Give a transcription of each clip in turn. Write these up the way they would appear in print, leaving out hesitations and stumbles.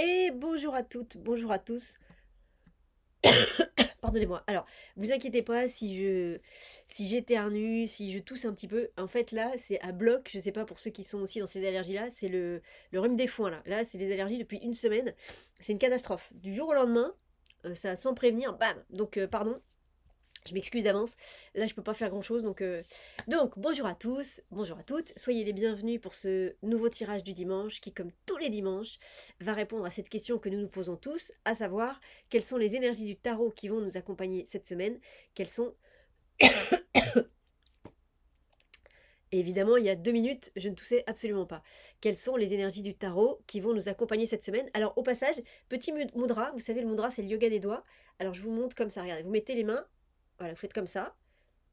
Et bonjour à toutes, bonjour à tous. Pardonnez-moi. Alors, vous inquiétez pas si j'éternue, si je tousse un petit peu. En fait, là, c'est à bloc. Je sais pas pour ceux qui sont aussi dans ces allergies-là, c'est le rhume des foins là. Là, c'est des allergies depuis une semaine. C'est une catastrophe. Du jour au lendemain, ça sans prévenir, bam. Donc, pardon. Je m'excuse d'avance, là je peux pas faire grand chose donc bonjour à tous, bonjour à toutes, soyez les bienvenus pour ce nouveau tirage du dimanche qui comme tous les dimanches va répondre à cette question que nous nous posons tous, à savoir quelles sont les énergies du tarot qui vont nous accompagner cette semaine, quelles sont... Et évidemment il y a 2 minutes je ne toussais absolument pas. Quelles sont les énergies du tarot qui vont nous accompagner cette semaine? Alors au passage, petit mudra, vous savez le mudra c'est le yoga des doigts, alors je vous montre comme ça, regardez, vous mettez les mains, voilà, vous faites comme ça.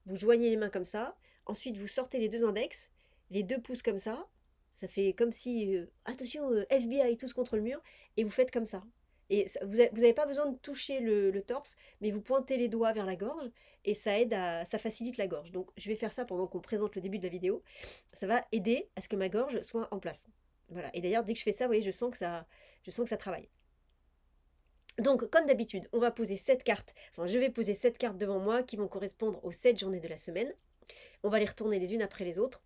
Vous joignez les mains comme ça. Ensuite, vous sortez les deux index, les deux pouces comme ça. Ça fait comme si, attention, FBI, tous contre le mur. Et vous faites comme ça. Et vous n'avez pas besoin de toucher le torse, mais vous pointez les doigts vers la gorge et ça facilite la gorge. Donc, je vais faire ça pendant qu'on présente le début de la vidéo. Ça va aider à ce que ma gorge soit en place. Voilà. Et d'ailleurs, dès que je fais ça, vous voyez, je sens que ça travaille. Donc, comme d'habitude, on va poser 7 cartes. Enfin, je vais poser 7 cartes devant moi qui vont correspondre aux 7 journées de la semaine. On va les retourner les unes après les autres.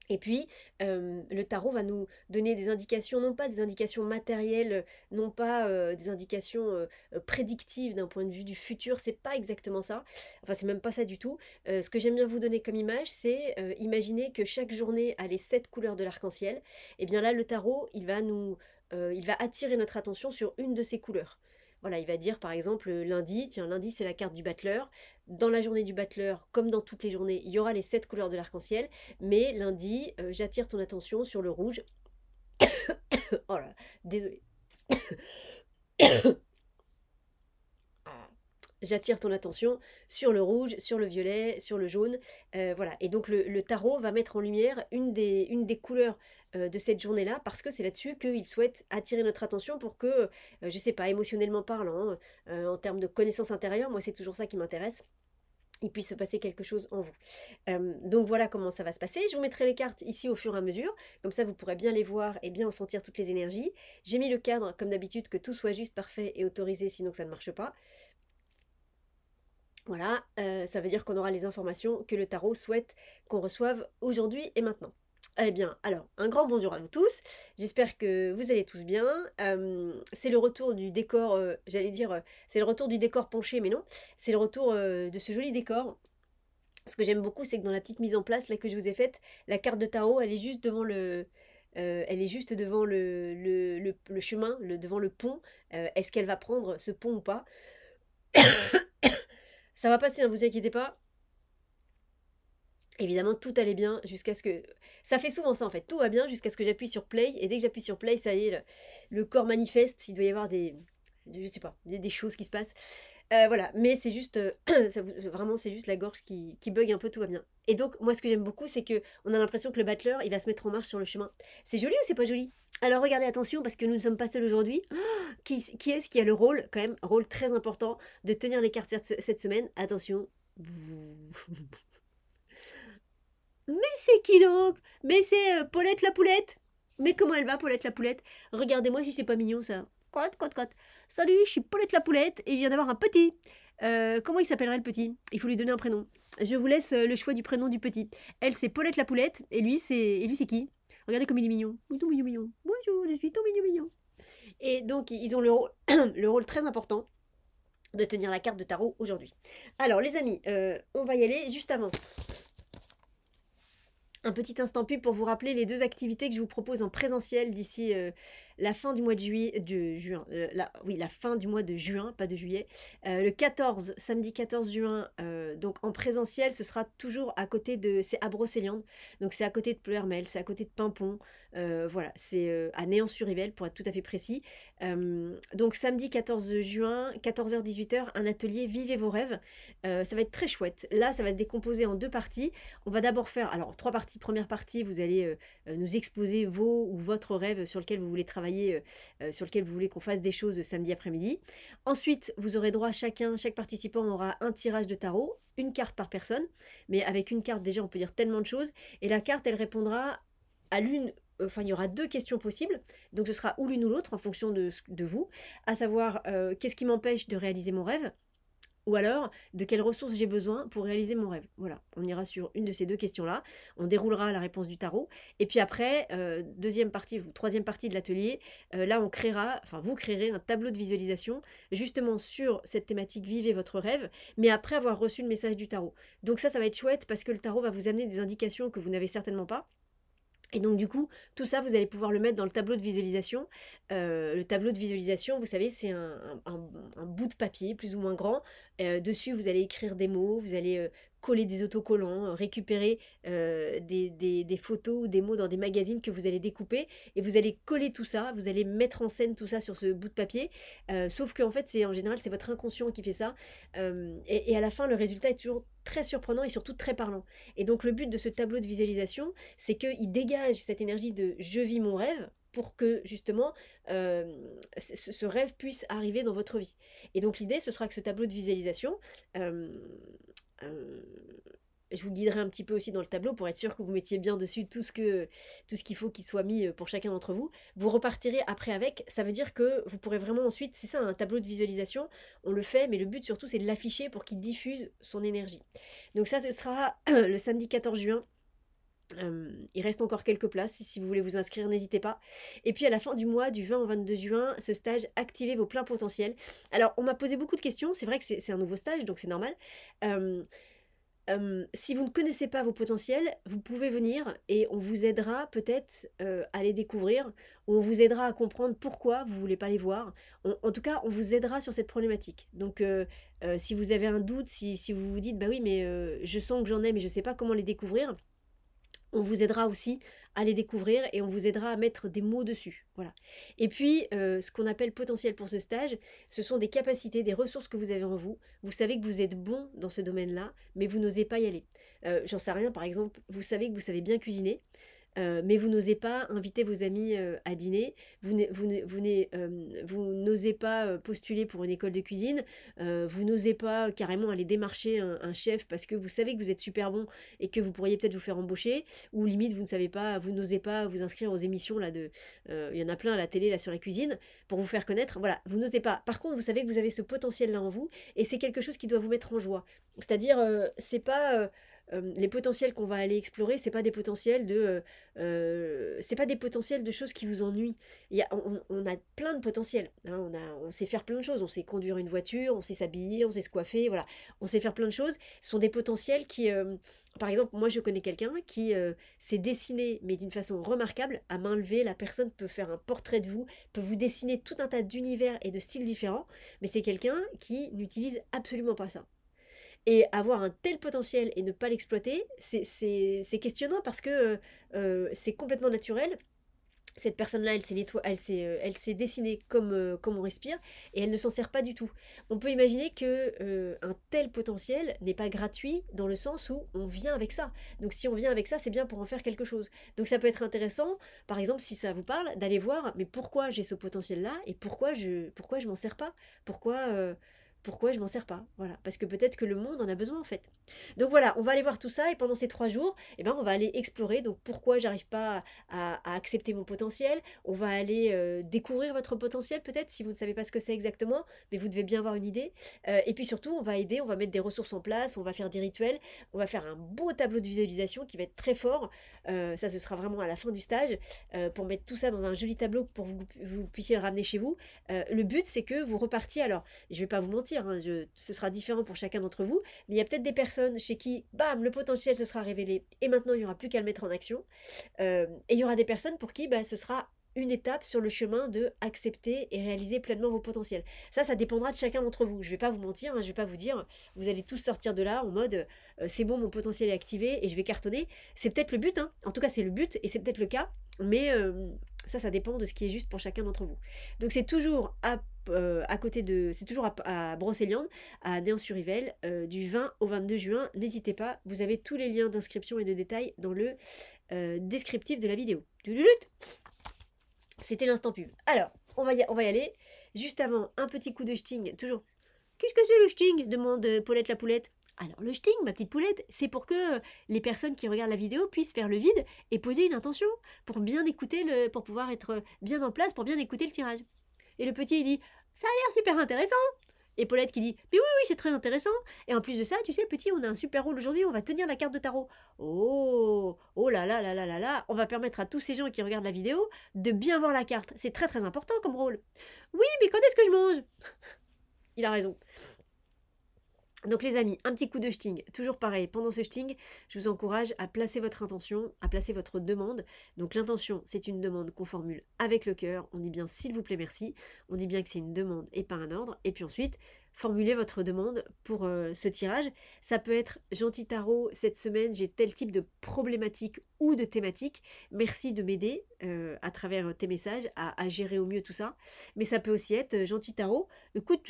Et puis, le tarot va nous donner des indications, non pas des indications matérielles, non pas des indications prédictives d'un point de vue du futur, c'est pas exactement ça. Enfin, c'est même pas ça du tout. Ce que j'aime bien vous donner comme image, c'est imaginer que chaque journée a les 7 couleurs de l'arc-en-ciel. Et bien là, le tarot, il va attirer notre attention sur une de ces couleurs. Voilà, il va dire par exemple lundi, tiens, lundi c'est la carte du battleur. Dans la journée du battleur, comme dans toutes les journées, il y aura les 7 couleurs de l'arc-en-ciel. Mais lundi, j'attire ton attention sur le rouge. Oh là, désolé. J'attire ton attention sur le rouge, sur le violet, sur le jaune. Voilà. Et donc le tarot va mettre en lumière une des couleurs de cette journée-là, parce que c'est là-dessus qu'il souhaite attirer notre attention pour que, je sais pas, émotionnellement parlant, en termes de connaissance intérieure, moi c'est toujours ça qui m'intéresse, il puisse se passer quelque chose en vous. Donc voilà comment ça va se passer. Je vous mettrai les cartes ici au fur et à mesure, comme ça vous pourrez bien les voir et bien en sentir toutes les énergies. J'ai mis le cadre, comme d'habitude, que tout soit juste, parfait et autorisé, sinon que ça ne marche pas. Voilà, ça veut dire qu'on aura les informations que le tarot souhaite qu'on reçoive aujourd'hui et maintenant. Eh bien, alors, un grand bonjour à vous tous. J'espère que vous allez tous bien. C'est le retour du décor, j'allais dire, c'est le retour du décor penché, mais non. C'est le retour de ce joli décor. Ce que j'aime beaucoup, c'est que dans la petite mise en place là que je vous ai faite, la carte de tarot, elle est juste devant elle est juste devant le chemin, devant le pont. Est-ce qu'elle va prendre ce pont ou pas? Ça va passer, ne vous inquiétez pas. Évidemment, tout allait bien jusqu'à ce que... Ça fait souvent ça en fait, tout va bien jusqu'à ce que j'appuie sur play, et dès que j'appuie sur play, ça y est, le corps manifeste s'il doit y avoir je sais pas, des choses qui se passent. Voilà, mais c'est juste, vraiment, c'est juste la gorge qui bug un peu, tout va bien. Et donc, moi, ce que j'aime beaucoup, c'est que on a l'impression que le battleur, il va se mettre en marche sur le chemin. C'est joli ou c'est pas joli? Alors, regardez, attention, parce que nous ne sommes pas seuls aujourd'hui. Qui est-ce qui a le rôle, quand même, rôle très important, de tenir les cartes cette semaine? Attention. Mais c'est qui donc? Mais c'est Paulette la poulette. Mais comment elle va, Paulette la poulette? Regardez-moi si c'est pas mignon ça. Cote, cote, cote. Salut, je suis Paulette la poulette et je viens d'avoir un petit. Comment il s'appellerait le petit? Il faut lui donner un prénom. Je vous laisse le choix du prénom du petit. Elle, c'est Paulette la poulette et lui c'est qui? Regardez comme il est mignon. Oui, tout mignon, mignon. Bonjour, je suis tout mignon, mignon. Et donc, ils ont le rôle, le rôle très important de tenir la carte de tarot aujourd'hui. Alors, les amis, on va y aller juste avant. Un petit instant pub pour vous rappeler les 2 activités que je vous propose en présentiel d'ici la fin du mois de juillet, de juin, oui, la fin du mois de juin, pas de juillet. Le 14, samedi 14 juin, donc en présentiel, ce sera toujours à côté c'est à Brocéliande, donc c'est à côté de Pleuhermel, c'est à côté de Pimpon, voilà, c'est à Néant-sur-Yvel pour être tout à fait précis. Donc samedi 14 juin, 14h-18h, un atelier Vivez vos rêves. Ça va être très chouette. Là, ça va se décomposer en 2 parties. On va d'abord faire, alors 3 parties. Première partie, vous allez nous exposer vos ou votre rêve sur lequel vous voulez travailler, sur lequel vous voulez qu'on fasse des choses samedi après-midi. Ensuite, vous aurez droit chaque participant aura un tirage de tarot, une carte par personne, mais avec une carte déjà on peut dire tellement de choses, et la carte elle répondra à l'une enfin, il y aura 2 questions possibles, donc ce sera ou l'une ou l'autre en fonction de vous, à savoir, qu'est-ce qui m'empêche de réaliser mon rêve? Ou alors, de quelles ressources j'ai besoin pour réaliser mon rêve? Voilà, on ira sur une de ces 2 questions-là, on déroulera la réponse du tarot et puis après, 2e partie ou 3e partie de l'atelier, là on créera, enfin vous créerez un tableau de visualisation justement sur cette thématique «Vivez votre rêve», mais après avoir reçu le message du tarot. Donc ça va être chouette parce que le tarot va vous amener des indications que vous n'avez certainement pas et donc du coup, tout ça, vous allez pouvoir le mettre dans le tableau de visualisation. Le tableau de visualisation, vous savez, c'est un bout de papier plus ou moins grand. Dessus, vous allez écrire des mots, vous allez coller des autocollants, récupérer des photos ou des mots dans des magazines que vous allez découper et vous allez coller tout ça, vous allez mettre en scène tout ça sur ce bout de papier. Sauf qu'en fait, en général, c'est votre inconscient qui fait ça. Et à la fin, le résultat est toujours très surprenant et surtout très parlant. Et donc le but de ce tableau de visualisation, c'est qu'il dégage cette énergie de je vis mon rêve pour que justement ce rêve puisse arriver dans votre vie. Et donc l'idée, ce sera que ce tableau de visualisation, euh, euh, je vous guiderai un petit peu aussi dans le tableau pour être sûr que vous mettiez bien dessus tout ce qu'il faut qu'il soit mis pour chacun d'entre vous. Vous repartirez après avec, ça veut dire que vous pourrez vraiment ensuite, c'est ça un tableau de visualisation, on le fait, mais le but surtout c'est de l'afficher pour qu'il diffuse son énergie. Donc ça ce sera le samedi 14 juin. Il reste encore quelques places, si vous voulez vous inscrire, n'hésitez pas. Et puis à la fin du mois, du 20 au 22 juin, ce stage Activez vos pleins potentiels. Alors on m'a posé beaucoup de questions, c'est vrai que c'est un nouveau stage, donc c'est normal. Si vous ne connaissez pas vos potentiels, vous pouvez venir et on vous aidera peut-être à les découvrir, ou on vous aidera à comprendre pourquoi vous ne voulez pas les voir. En tout cas, on vous aidera sur cette problématique. Donc, si vous avez un doute, si vous vous dites, bah oui, mais je sens que j'en ai, mais je ne sais pas comment les découvrir, on vous aidera aussi à les découvrir et on vous aidera à mettre des mots dessus. Voilà. Et puis, ce qu'on appelle potentiel pour ce stage, ce sont des capacités, des ressources que vous avez en vous. Vous savez que vous êtes bon dans ce domaine-là, mais vous n'osez pas y aller. J'en sais rien, par exemple, vous savez que vous savez bien cuisiner, mais vous n'osez pas inviter vos amis à dîner, vous n'osez pas postuler pour une école de cuisine, vous n'osez pas carrément aller démarcher un chef parce que vous savez que vous êtes super bon et que vous pourriez peut-être vous faire embaucher, ou limite vous ne savez pas, vous n'osez pas vous inscrire aux émissions là il y en a plein à la télé là sur la cuisine pour vous faire connaître, voilà, vous n'osez pas. Par contre, vous savez que vous avez ce potentiel là en vous et c'est quelque chose qui doit vous mettre en joie. C'est-à-dire, c'est pas les potentiels qu'on va aller explorer, c'est pas des potentiels de choses qui vous ennuient. On a plein de potentiels, hein, on sait faire plein de choses, on sait conduire une voiture, on sait s'habiller, on sait se coiffer, voilà, on sait faire plein de choses. Ce sont des potentiels qui, par exemple, moi je connais quelqu'un qui s'est dessiné, mais d'une façon remarquable, à main levée, la personne peut faire un portrait de vous, peut vous dessiner tout un tas d'univers et de styles différents, mais c'est quelqu'un qui n'utilise absolument pas ça. Et avoir un tel potentiel et ne pas l'exploiter, c'est questionnant parce que c'est complètement naturel. Cette personne-là, elle s'est dessinée comme on respire et elle ne s'en sert pas du tout. On peut imaginer que un tel potentiel n'est pas gratuit dans le sens où on vient avec ça. Donc si on vient avec ça, c'est bien pour en faire quelque chose. Donc ça peut être intéressant, par exemple, si ça vous parle, d'aller voir, mais pourquoi j'ai ce potentiel-là et pourquoi je m'en sers pas? Pourquoi je m'en sers pas? Voilà, parce que peut-être que le monde en a besoin en fait. Donc voilà, on va aller voir tout ça et pendant ces 3 jours, eh ben, on va aller explorer donc pourquoi j'arrive pas à accepter mon potentiel. On va aller découvrir votre potentiel peut-être si vous ne savez pas ce que c'est exactement, mais vous devez bien avoir une idée. Et puis surtout, on va aider, on va mettre des ressources en place, on va faire des rituels, on va faire un beau tableau de visualisation qui va être très fort. Ça, ce sera vraiment à la fin du stage pour mettre tout ça dans un joli tableau pour que vous puissiez le ramener chez vous. Le but, c'est que vous repartiez. Alors, je vais pas vous mentir, hein, ce sera différent pour chacun d'entre vous, mais il y a peut-être des personnes chez qui, bam, le potentiel se sera révélé et maintenant il n'y aura plus qu'à le mettre en action. Et il y aura des personnes pour qui ce sera une étape sur le chemin de accepter et réaliser pleinement vos potentiels. Ça dépendra de chacun d'entre vous. Je vais pas vous mentir, hein, je vais pas vous dire, vous allez tous sortir de là en mode c'est bon, mon potentiel est activé et je vais cartonner. C'est peut-être le but, hein. En tout cas c'est le but et c'est peut-être le cas, mais ça dépend de ce qui est juste pour chacun d'entre vous. Donc c'est toujours à côté de, c'est toujours à Brocéliande, à Néant-sur-Yvel, du 20 au 22 juin. N'hésitez pas, vous avez tous les liens d'inscription et de détails dans le descriptif de la vidéo. C'était l'instant pub. Alors, on va y aller. Juste avant, un petit coup de sting, toujours. Qu'est-ce que c'est le sting demande Paulette la poulette. Alors le shting, ma petite poulette, c'est pour que les personnes qui regardent la vidéo puissent faire le vide et poser une intention pour bien écouter pour pouvoir être bien en place, pour bien écouter le tirage. Et le petit il dit ça a l'air super intéressant. Et Paulette qui dit mais oui oui c'est très intéressant. Et en plus de ça tu sais petit on a un super rôle aujourd'hui, on va tenir la carte de tarot. Oh oh là là là là là là, on va permettre à tous ces gens qui regardent la vidéo de bien voir la carte. C'est très très important comme rôle. Oui mais quand est-ce que je mange? Il a raison. Donc les amis, un petit coup de shting, toujours pareil, pendant ce shting, je vous encourage à placer votre intention, à placer votre demande. Donc l'intention, c'est une demande qu'on formule avec le cœur, on dit bien s'il vous plaît merci, on dit bien que c'est une demande et pas un ordre, et puis ensuite, formulez votre demande pour ce tirage. Ça peut être gentil tarot, cette semaine j'ai tel type de problématique ou de thématique, merci de m'aider à travers tes messages à gérer au mieux tout ça. Mais ça peut aussi être gentil tarot, écoute,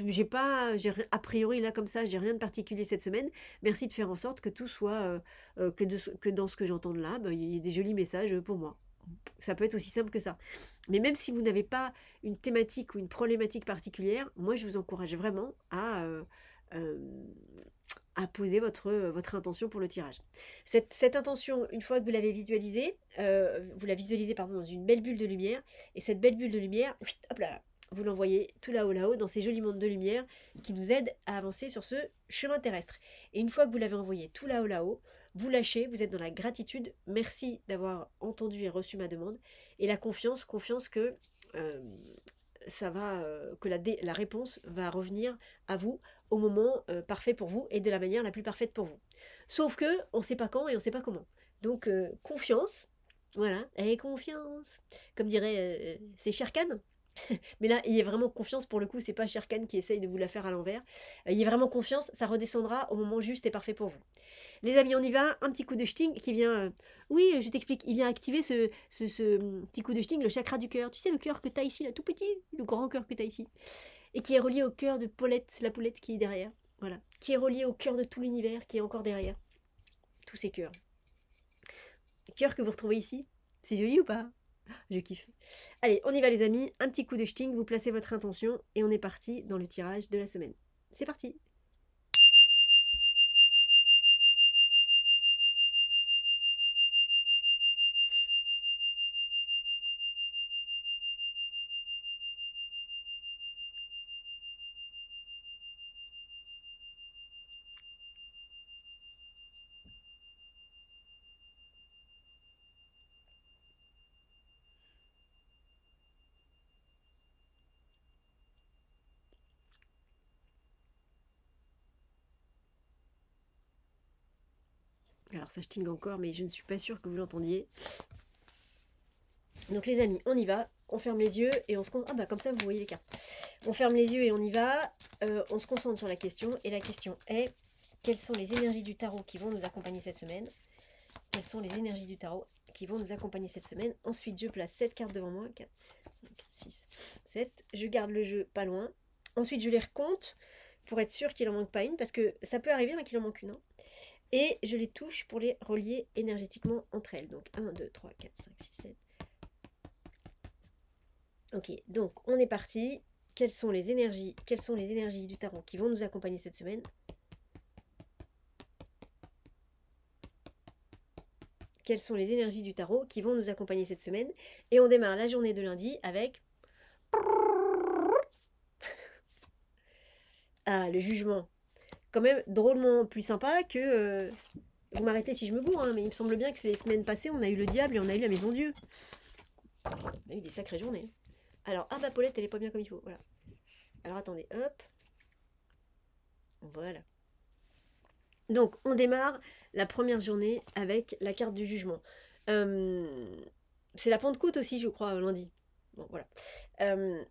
a priori là comme ça, j'ai rien de particulier cette semaine. Merci de faire en sorte que tout soit, que dans ce que j'entends de là, il y ait des jolis messages pour moi. Ça peut être aussi simple que ça. Mais même si vous n'avez pas une thématique ou une problématique particulière, moi je vous encourage vraiment euh, à poser votre intention pour le tirage. Cette intention, une fois que vous l'avez visualisée, vous la visualisez pardon, dans une belle bulle de lumière, et cette belle bulle de lumière, hop là, vous l'envoyez tout là-haut, dans ces jolis mondes de lumière qui nous aident à avancer sur ce chemin terrestre. Et une fois que vous l'avez envoyé tout là-haut, vous lâchez, vous êtes dans la gratitude, merci d'avoir entendu et reçu ma demande, et la confiance que que la réponse va revenir à vous au moment parfait pour vous et de la manière la plus parfaite pour vous. Sauf que on ne sait pas quand et on ne sait pas comment. Donc confiance, voilà, et confiance, comme dirait c'est Sherkan. Mais là, il y a vraiment confiance pour le coup, c'est pas Sherkan qui essaye de vous la faire à l'envers. Il y a vraiment confiance, ça redescendra au moment juste et parfait pour vous. Les amis, on y va. Un petit coup de shting qui vient. Oui, je t'explique. Il vient activer ce petit coup de shting, le chakra du cœur. Tu sais, le cœur que tu as ici, là, tout petit, le grand cœur que tu as ici. Et qui est relié au cœur de Paulette, la poulette qui est derrière. Voilà. Qui est relié au cœur de tout l'univers, qui est encore derrière. Tous ces cœurs. Cœur que vous retrouvez ici. C'est joli ou pas? Je kiffe. Allez, on y va, les amis. Un petit coup de shting. Vous placez votre intention. Et on est parti dans le tirage de la semaine. C'est parti. Alors ça shting encore, mais je ne suis pas sûre que vous l'entendiez. Donc les amis, on y va. On ferme les yeux et on se concentre. Ah bah comme ça vous voyez les cartes. On ferme les yeux et on y va. On se concentre sur la question. Et la question est, quelles sont les énergies du tarot qui vont nous accompagner cette semaine? Quelles sont les énergies du tarot qui vont nous accompagner cette semaine? Ensuite, je place 7 cartes devant moi. 4, 5, 6, 7. Je garde le jeu pas loin. Ensuite, je les recompte pour être sûr qu'il en manque pas une. Parce que ça peut arriver qu'il en manque une. Hein. Et je les touche pour les relier énergétiquement entre elles. Donc 1, 2, 3, 4, 5, 6, 7. Ok, donc on est parti. Quelles sont les énergies du tarot qui vont nous accompagner cette semaine? Quelles sont les énergies du tarot qui vont nous accompagner cette semaine? Et on démarre la journée de lundi avec... Ah, le jugement. Quand même drôlement plus sympa que... Vous m'arrêtez si je me gourre, hein, mais il me semble bien que les semaines passées, on a eu le diable et on a eu la maison Dieu. On a eu des sacrées journées. Alors, ah bah Paulette, elle est pas bien comme il faut. Voilà. Alors attendez, hop. Voilà. Donc, on démarre la première journée avec la carte du jugement. C'est la Pentecôte aussi, je crois, lundi. Bon, voilà.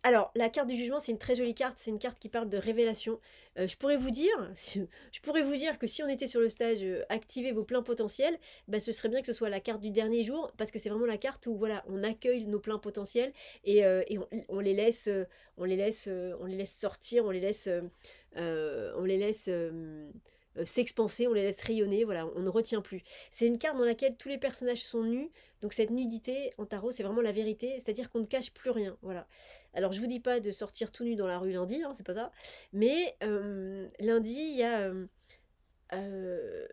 Alors, la carte du jugement, c'est une très jolie carte. C'est une carte qui parle de révélation. Je pourrais vous dire que si on était sur le stage activez vos pleins potentiels, bah, ce serait bien que ce soit la carte du dernier jour, parce que c'est vraiment la carte où voilà, on accueille nos pleins potentiels et on les laisse, on les laisse sortir, on les laisse s'expanser, on les laisse rayonner, voilà, on ne retient plus. C'est une carte dans laquelle tous les personnages sont nus, donc cette nudité en tarot, c'est vraiment la vérité, c'est-à-dire qu'on ne cache plus rien, voilà. Alors je vous dis pas de sortir tout nu dans la rue lundi, hein, c'est pas ça, mais lundi, il y a Heu,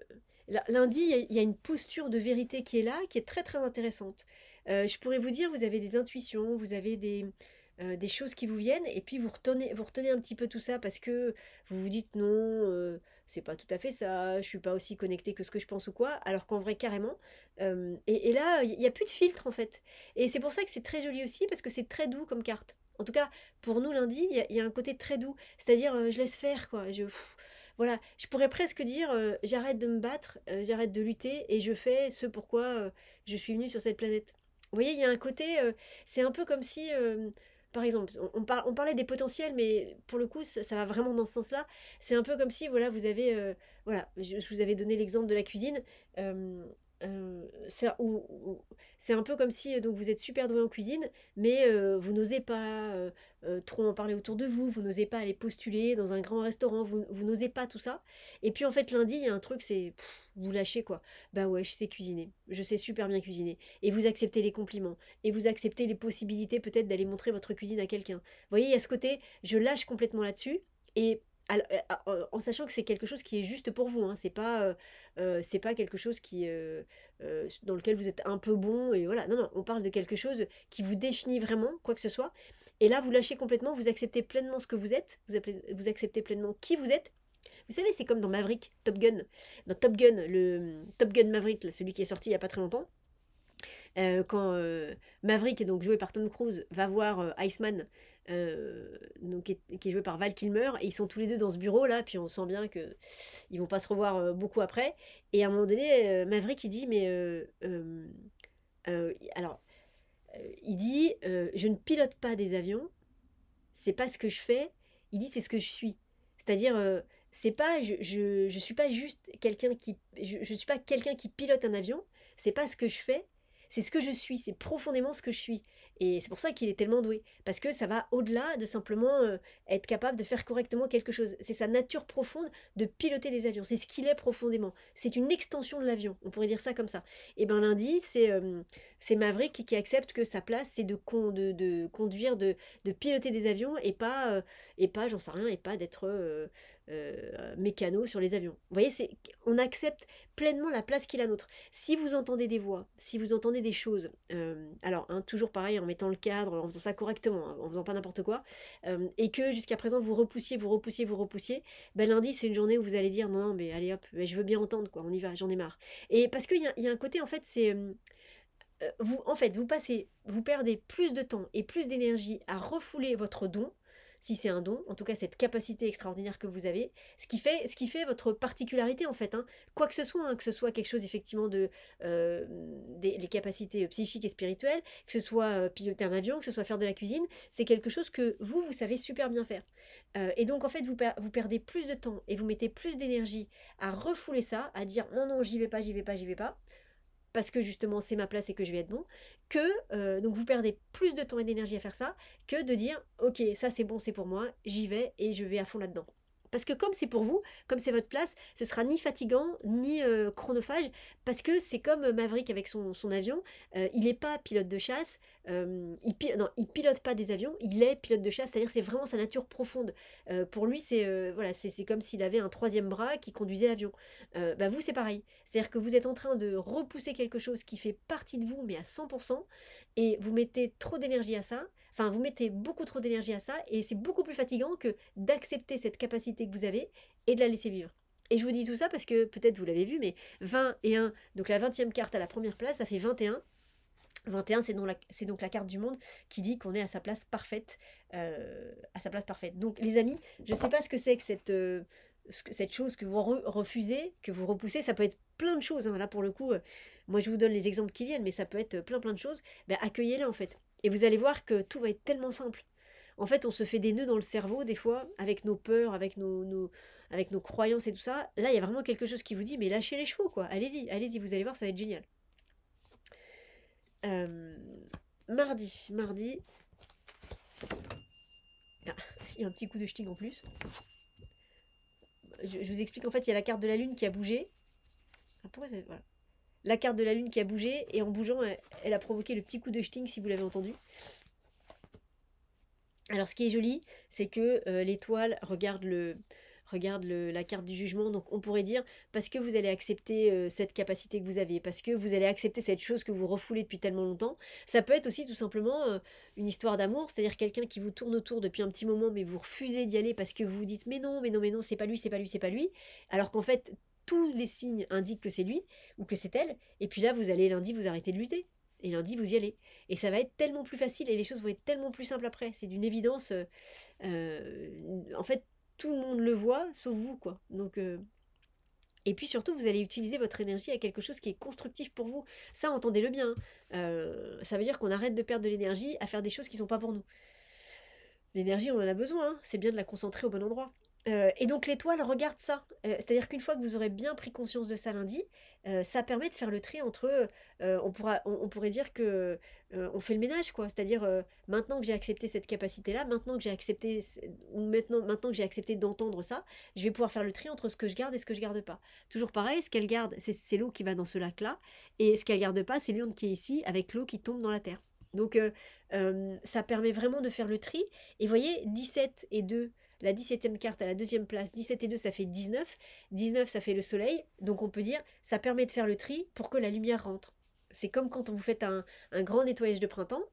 lundi, il y a une posture de vérité qui est là, qui est très, très intéressante. Je pourrais vous dire, vous avez des intuitions, vous avez des choses qui vous viennent et puis vous retenez un petit peu tout ça parce que vous vous dites: «Non, c'est pas tout à fait ça, je suis pas aussi connecté que ce que je pense ou quoi», alors qu'en vrai carrément, et là, il y a plus de filtre en fait et c'est pour ça que c'est très joli aussi parce que c'est très doux comme carte. En tout cas, pour nous lundi, il y a un côté très doux, c'est-à-dire, je laisse faire quoi, voilà, je pourrais presque dire, j'arrête de me battre, j'arrête de lutter et je fais ce pourquoi, je suis venue sur cette planète. Vous voyez, il y a un côté, c'est un peu comme si, par exemple, on parlait des potentiels, mais pour le coup, ça va vraiment dans ce sens-là. C'est un peu comme si, voilà, vous avez, voilà, je vous avais donné l'exemple de la cuisine, c'est un peu comme si, donc vous êtes super doué en cuisine, mais vous n'osez pas, trop en parler autour de vous, vous n'osez pas aller postuler dans un grand restaurant, vous n'osez pas tout ça. Et puis en fait lundi, il y a un truc, c'est vous lâchez quoi. Bah ouais, je sais cuisiner, je sais super bien cuisiner. Et vous acceptez les compliments, et vous acceptez les possibilités peut-être d'aller montrer votre cuisine à quelqu'un. Vous voyez, il y a ce côté, je lâche complètement là-dessus, et en sachant que c'est quelque chose qui est juste pour vous, hein, c'est pas quelque chose dans lequel vous êtes un peu bon, et voilà. Non, non, on parle de quelque chose qui vous définit vraiment, quoi que ce soit. Et là, vous lâchez complètement, vous acceptez pleinement ce que vous êtes, vous acceptez pleinement qui vous êtes. Vous savez, c'est comme dans Maverick, Top Gun. Dans Top Gun, le Top Gun Maverick, là, celui qui est sorti il y a pas très longtemps, quand Maverick, donc joué par Tom Cruise, va voir Iceman, donc, qui est joué par Val Kilmer, et ils sont tous les deux dans ce bureau là, puis on sent bien que ils vont pas se revoir beaucoup après. Et à un moment donné, Maverick il dit mais alors il dit je ne pilote pas des avions, c'est pas ce que je fais, il dit c'est ce que je suis. C'est-à-dire, c'est pas, je suis pas juste quelqu'un je suis pas quelqu'un qui pilote un avion, c'est pas ce que je fais, c'est ce que je suis, c'est profondément ce que je suis. Et c'est pour ça qu'il est tellement doué, parce que ça va au-delà de simplement être capable de faire correctement quelque chose. C'est sa nature profonde de piloter des avions, c'est ce qu'il est profondément. C'est une extension de l'avion, on pourrait dire ça comme ça. Et ben lundi, c'est Maverick qui accepte que sa place, c'est de conduire, de piloter des avions et pas, j'en sais rien, et pas d'être mécano sur les avions. Vous voyez, on accepte pleinement la place qu'il a nôtre. Si vous entendez des voix, si vous entendez des choses, alors hein, toujours pareil, en mettant le cadre, en faisant ça correctement, hein, en faisant pas n'importe quoi, et que jusqu'à présent vous repoussiez, ben lundi c'est une journée où vous allez dire non, non mais allez hop, je veux bien entendre quoi, on y va, j'en ai marre. Et parce qu'il y a un côté en fait, c'est vous, en fait, vous perdez plus de temps et plus d'énergie à refouler votre don, si c'est un don, en tout cas cette capacité extraordinaire que vous avez, ce qui fait votre particularité en fait, hein. Quoi que ce soit, hein, que ce soit quelque chose effectivement les capacités psychiques et spirituelles, que ce soit piloter un avion, que ce soit faire de la cuisine, c'est quelque chose que vous savez super bien faire. Et donc en fait, vous perdez plus de temps et vous mettez plus d'énergie à refouler ça, à dire non, non, j'y vais pas, j'y vais pas, j'y vais pas, parce que justement c'est ma place et que je vais être bon, que donc vous perdez plus de temps et d'énergie à faire ça que de dire ok ça c'est bon c'est pour moi, j'y vais et je vais à fond là-dedans. Parce que comme c'est pour vous, comme c'est votre place, ce sera ni fatigant, ni chronophage, parce que c'est comme Maverick avec son avion, il n'est pas pilote de chasse, non, il pilote pas des avions, il est pilote de chasse, c'est-à-dire c'est vraiment sa nature profonde. Pour lui, voilà, c'est comme s'il avait un troisième bras qui conduisait l'avion. Bah vous, c'est pareil. C'est-à-dire que vous êtes en train de repousser quelque chose qui fait partie de vous, mais à 100%, et vous mettez trop d'énergie à ça, enfin vous mettez beaucoup trop d'énergie à ça, et c'est beaucoup plus fatigant que d'accepter cette capacité que vous avez et de la laisser vivre. Et je vous dis tout ça parce que peut-être vous l'avez vu, mais 20 et 1, donc la 20e carte à la première place, ça fait 21. 21, c'est donc la carte du monde qui dit qu'on est à sa place parfaite. À sa place parfaite. Donc les amis, je ne sais pas ce que c'est que cette chose que vous refusez, que vous repoussez. Ça peut être plein de choses, hein. Là pour le coup, moi je vous donne les exemples qui viennent, mais ça peut être plein plein de choses. Ben, accueillez-les en fait. Et vous allez voir que tout va être tellement simple. En fait, on se fait des nœuds dans le cerveau des fois, avec nos peurs, avec nos croyances et tout ça. Là, il y a vraiment quelque chose qui vous dit, mais lâchez les chevaux, quoi. Allez-y, allez-y, vous allez voir, ça va être génial. Euh, mardi. Ah, il y a un petit coup de ch'ting en plus. Je vous explique, en fait, il y a la carte de la lune qui a bougé. Ah, pourquoi ça... Voilà. La carte de la lune qui a bougé, et en bougeant, elle a provoqué le petit coup de ch'ting, si vous l'avez entendu. Alors, ce qui est joli, c'est que l'étoile regarde la carte du jugement. Donc on pourrait dire, parce que vous allez accepter cette capacité que vous avez, parce que vous allez accepter cette chose que vous refoulez depuis tellement longtemps. Ça peut être aussi tout simplement une histoire d'amour, c'est-à-dire quelqu'un qui vous tourne autour depuis un petit moment, mais vous refusez d'y aller parce que vous vous dites, mais non, mais non, mais non, c'est pas lui, c'est pas lui, c'est pas lui. Alors qu'en fait, tous les signes indiquent que c'est lui ou que c'est elle. Et puis là, vous allez lundi, vous arrêtez de lutter. Et lundi, vous y allez. Et ça va être tellement plus facile et les choses vont être tellement plus simples après. C'est d'une évidence. En fait, tout le monde le voit, sauf vous, quoi. Donc, et puis surtout, vous allez utiliser votre énergie à quelque chose qui est constructif pour vous. Ça, entendez-le bien, hein. Ça veut dire qu'on arrête de perdre de l'énergie à faire des choses qui ne sont pas pour nous. L'énergie, on en a besoin, hein. C'est bien de la concentrer au bon endroit. Et donc l'étoile regarde ça. C'est-à-dire qu'une fois que vous aurez bien pris conscience de ça lundi, ça permet de faire le tri entre, on pourrait dire que on fait le ménage, quoi. C'est-à-dire maintenant que j'ai accepté cette capacité-là, maintenant que j'ai accepté, ou maintenant que j'ai accepté d'entendre ça, je vais pouvoir faire le tri entre ce que je garde et ce que je garde pas. Toujours pareil, ce qu'elle garde, c'est l'eau qui va dans ce lac-là, et ce qu'elle garde pas, c'est l'urne qui est ici, avec l'eau qui tombe dans la terre. Donc ça permet vraiment de faire le tri. Et vous voyez, 17 et 2, la 17e carte à la deuxième place, 17 et 2, ça fait 19. 19, ça fait le soleil. Donc on peut dire, ça permet de faire le tri pour que la lumière rentre. C'est comme quand vous faites un grand nettoyage de printemps.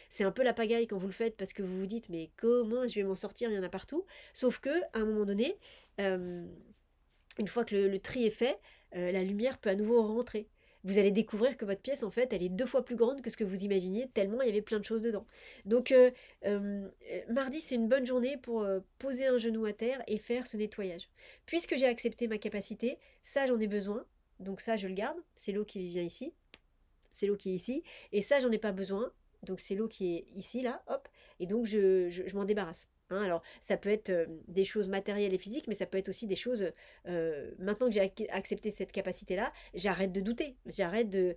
C'est un peu la pagaille quand vous le faites parce que vous vous dites, mais comment je vais m'en sortir, il y en a partout. Sauf que à un moment donné, une fois que le tri est fait, la lumière peut à nouveau rentrer. Vous allez découvrir que votre pièce, en fait, elle est 2 fois plus grande que ce que vous imaginiez, tellement il y avait plein de choses dedans. Donc, mardi, c'est une bonne journée pour poser un genou à terre et faire ce nettoyage. Puisque j'ai accepté ma capacité, ça, j'en ai besoin. Donc ça, je le garde. C'est l'eau qui vient ici. C'est l'eau qui est ici. Et ça, j'en ai pas besoin. Donc c'est l'eau qui est ici, là, hop. Et donc, je m'en débarrasse. Hein, alors, ça peut être des choses matérielles et physiques, mais ça peut être aussi des choses. Maintenant que j'ai accepté cette capacité-là, j'arrête de douter. J'arrête de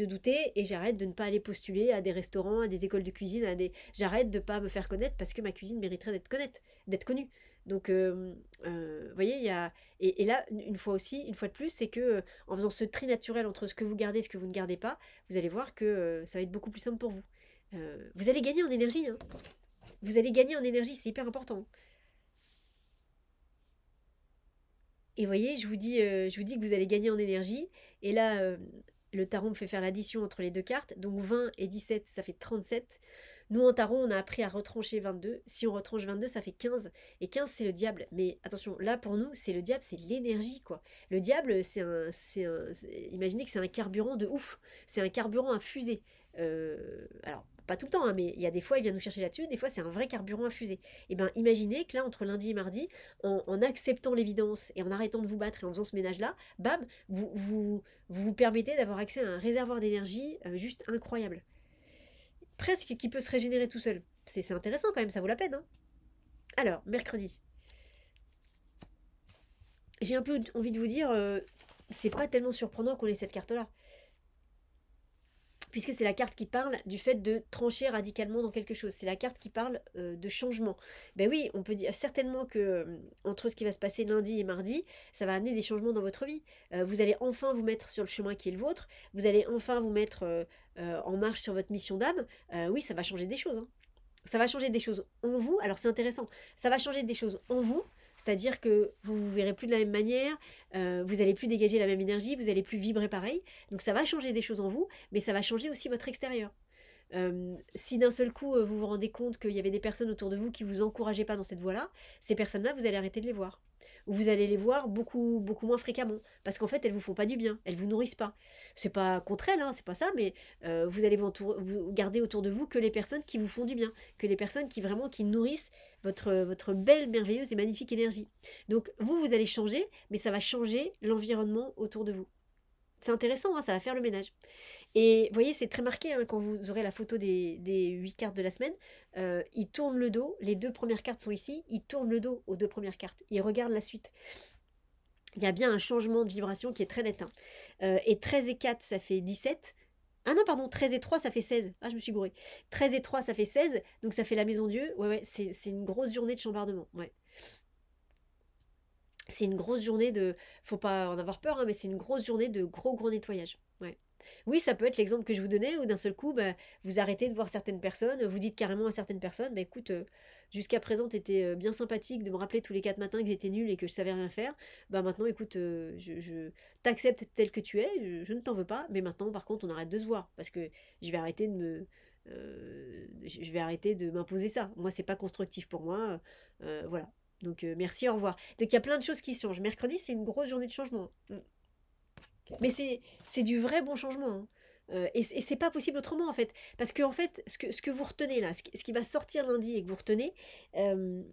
douter et j'arrête de ne pas aller postuler à des restaurants, à des écoles de cuisine, j'arrête de ne pas me faire connaître parce que ma cuisine mériterait d'être connue. Donc, vous voyez, il y a. Et là, une fois de plus, c'est que en faisant ce tri naturel entre ce que vous gardez et ce que vous ne gardez pas, vous allez voir que ça va être beaucoup plus simple pour vous. Vous allez gagner en énergie, hein. Vous allez gagner en énergie, c'est hyper important. Et vous voyez, je vous dis que vous allez gagner en énergie. Et là, le tarot me fait faire l'addition entre les deux cartes. Donc 20 et 17, ça fait 37. Nous, en tarot, on a appris à retrancher 22. Si on retranche 22, ça fait 15. Et 15, c'est le diable. Mais attention, là, pour nous, c'est le diable, c'est l'énergie, quoi. Le diable, imaginez que c'est un carburant de ouf. C'est un carburant à fusée. Alors, pas tout le temps, hein, mais il y a des fois, il vient nous chercher là-dessus. Des fois, c'est un vrai carburant à fusée. Et bien, imaginez que là, entre lundi et mardi, en acceptant l'évidence et en arrêtant de vous battre et en faisant ce ménage-là, bam, vous permettez d'avoir accès à un réservoir d'énergie juste incroyable. Presque qui peut se régénérer tout seul. C'est intéressant quand même, ça vaut la peine. Hein. Alors, mercredi. J'ai un peu envie de vous dire, c'est pas tellement surprenant qu'on ait cette carte-là. Puisque c'est la carte qui parle du fait de trancher radicalement dans quelque chose. C'est la carte qui parle de changement. Ben oui, on peut dire certainement que entre ce qui va se passer lundi et mardi, ça va amener des changements dans votre vie. Vous allez enfin vous mettre sur le chemin qui est le vôtre. Vous allez enfin vous mettre en marche sur votre mission d'âme. Oui, ça va changer des choses. Hein. Ça va changer des choses en vous. Alors c'est intéressant. Ça va changer des choses en vous. C'est-à-dire que vous ne vous verrez plus de la même manière, vous n'allez plus dégager la même énergie, vous n'allez plus vibrer pareil. Donc ça va changer des choses en vous, mais ça va changer aussi votre extérieur. Si d'un seul coup vous vous rendez compte qu'il y avait des personnes autour de vous qui vous encourageaient pas dans cette voie-là, ces personnes-là, vous allez arrêter de les voir. Ou vous allez les voir beaucoup, beaucoup moins fréquemment. Parce qu'en fait, elles vous font pas du bien, elles vous nourrissent pas. C'est pas contre elles, hein, c'est pas ça, mais vous allez vous garder autour de vous que les personnes qui vous font du bien, que les personnes qui vraiment qui nourrissent votre belle, merveilleuse et magnifique énergie. Donc vous allez changer, mais ça va changer l'environnement autour de vous. C'est intéressant, hein, ça va faire le ménage. Et vous voyez, c'est très marqué hein, quand vous aurez la photo des 8 cartes de la semaine. Il tourne le dos, les 2 premières cartes sont ici, il tourne le dos aux 2 premières cartes. Il regarde la suite. Il y a bien un changement de vibration qui est très net. Hein. Et 13 et 4, ça fait 17. Ah non, pardon, 13 et 3, ça fait 16. Ah, je me suis gourée. 13 et 3, ça fait 16. Donc ça fait la maison Dieu. Ouais, c'est une grosse journée de chambardement. Ouais. C'est une grosse journée de... Faut pas en avoir peur, hein, mais c'est une grosse journée de gros nettoyage. Ouais. Oui, ça peut être l'exemple que je vous donnais où d'un seul coup, bah, vous arrêtez de voir certaines personnes, vous dites carrément à certaines personnes: «Bah, écoute, jusqu'à présent, tu étais, bien sympathique de me rappeler tous les 4 matins que j'étais nulle et que je savais rien faire. Bah, maintenant écoute, je t'accepte tel que tu es, je ne t'en veux pas, mais maintenant par contre on arrête de se voir parce que je vais arrêter de me, je vais arrêter de m'imposer ça. Moi, c'est pas constructif pour moi, voilà. Donc merci, au revoir». Donc il y a plein de choses qui changent. Mercredi, c'est une grosse journée de changement. Mmh. Mais c'est du vrai bon changement, hein. Et c'est pas possible autrement, en fait. Parce que en fait, ce que vous retenez là, ce qui va sortir lundi et que vous retenez,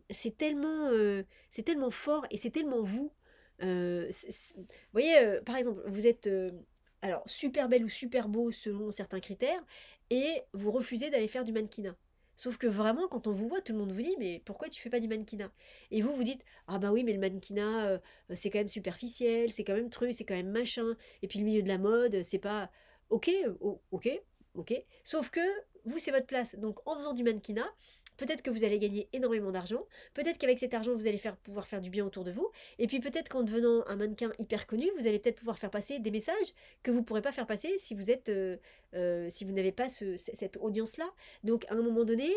c'est tellement fort et c'est tellement vous. Vous voyez, par exemple, vous êtes, alors super belle ou super beau selon certains critères et vous refusez d'aller faire du mannequinat. Sauf que vraiment, quand on vous voit, tout le monde vous dit: «Mais pourquoi tu fais pas du mannequinat?» Et vous, vous dites: «Ah bah oui, mais le mannequinat, c'est quand même superficiel, c'est quand même truc, c'est quand même machin». Et puis le milieu de la mode, c'est pas OK, OK, OK. Sauf que vous, c'est votre place. Donc en faisant du mannequinat, peut-être que vous allez gagner énormément d'argent. Peut-être qu'avec cet argent, vous allez pouvoir faire du bien autour de vous. Et puis peut-être qu'en devenant un mannequin hyper connu, vous allez peut-être pouvoir faire passer des messages que vous ne pourrez pas faire passer si vous êtes, si vous n'avez pas cette audience-là. Donc à un moment donné,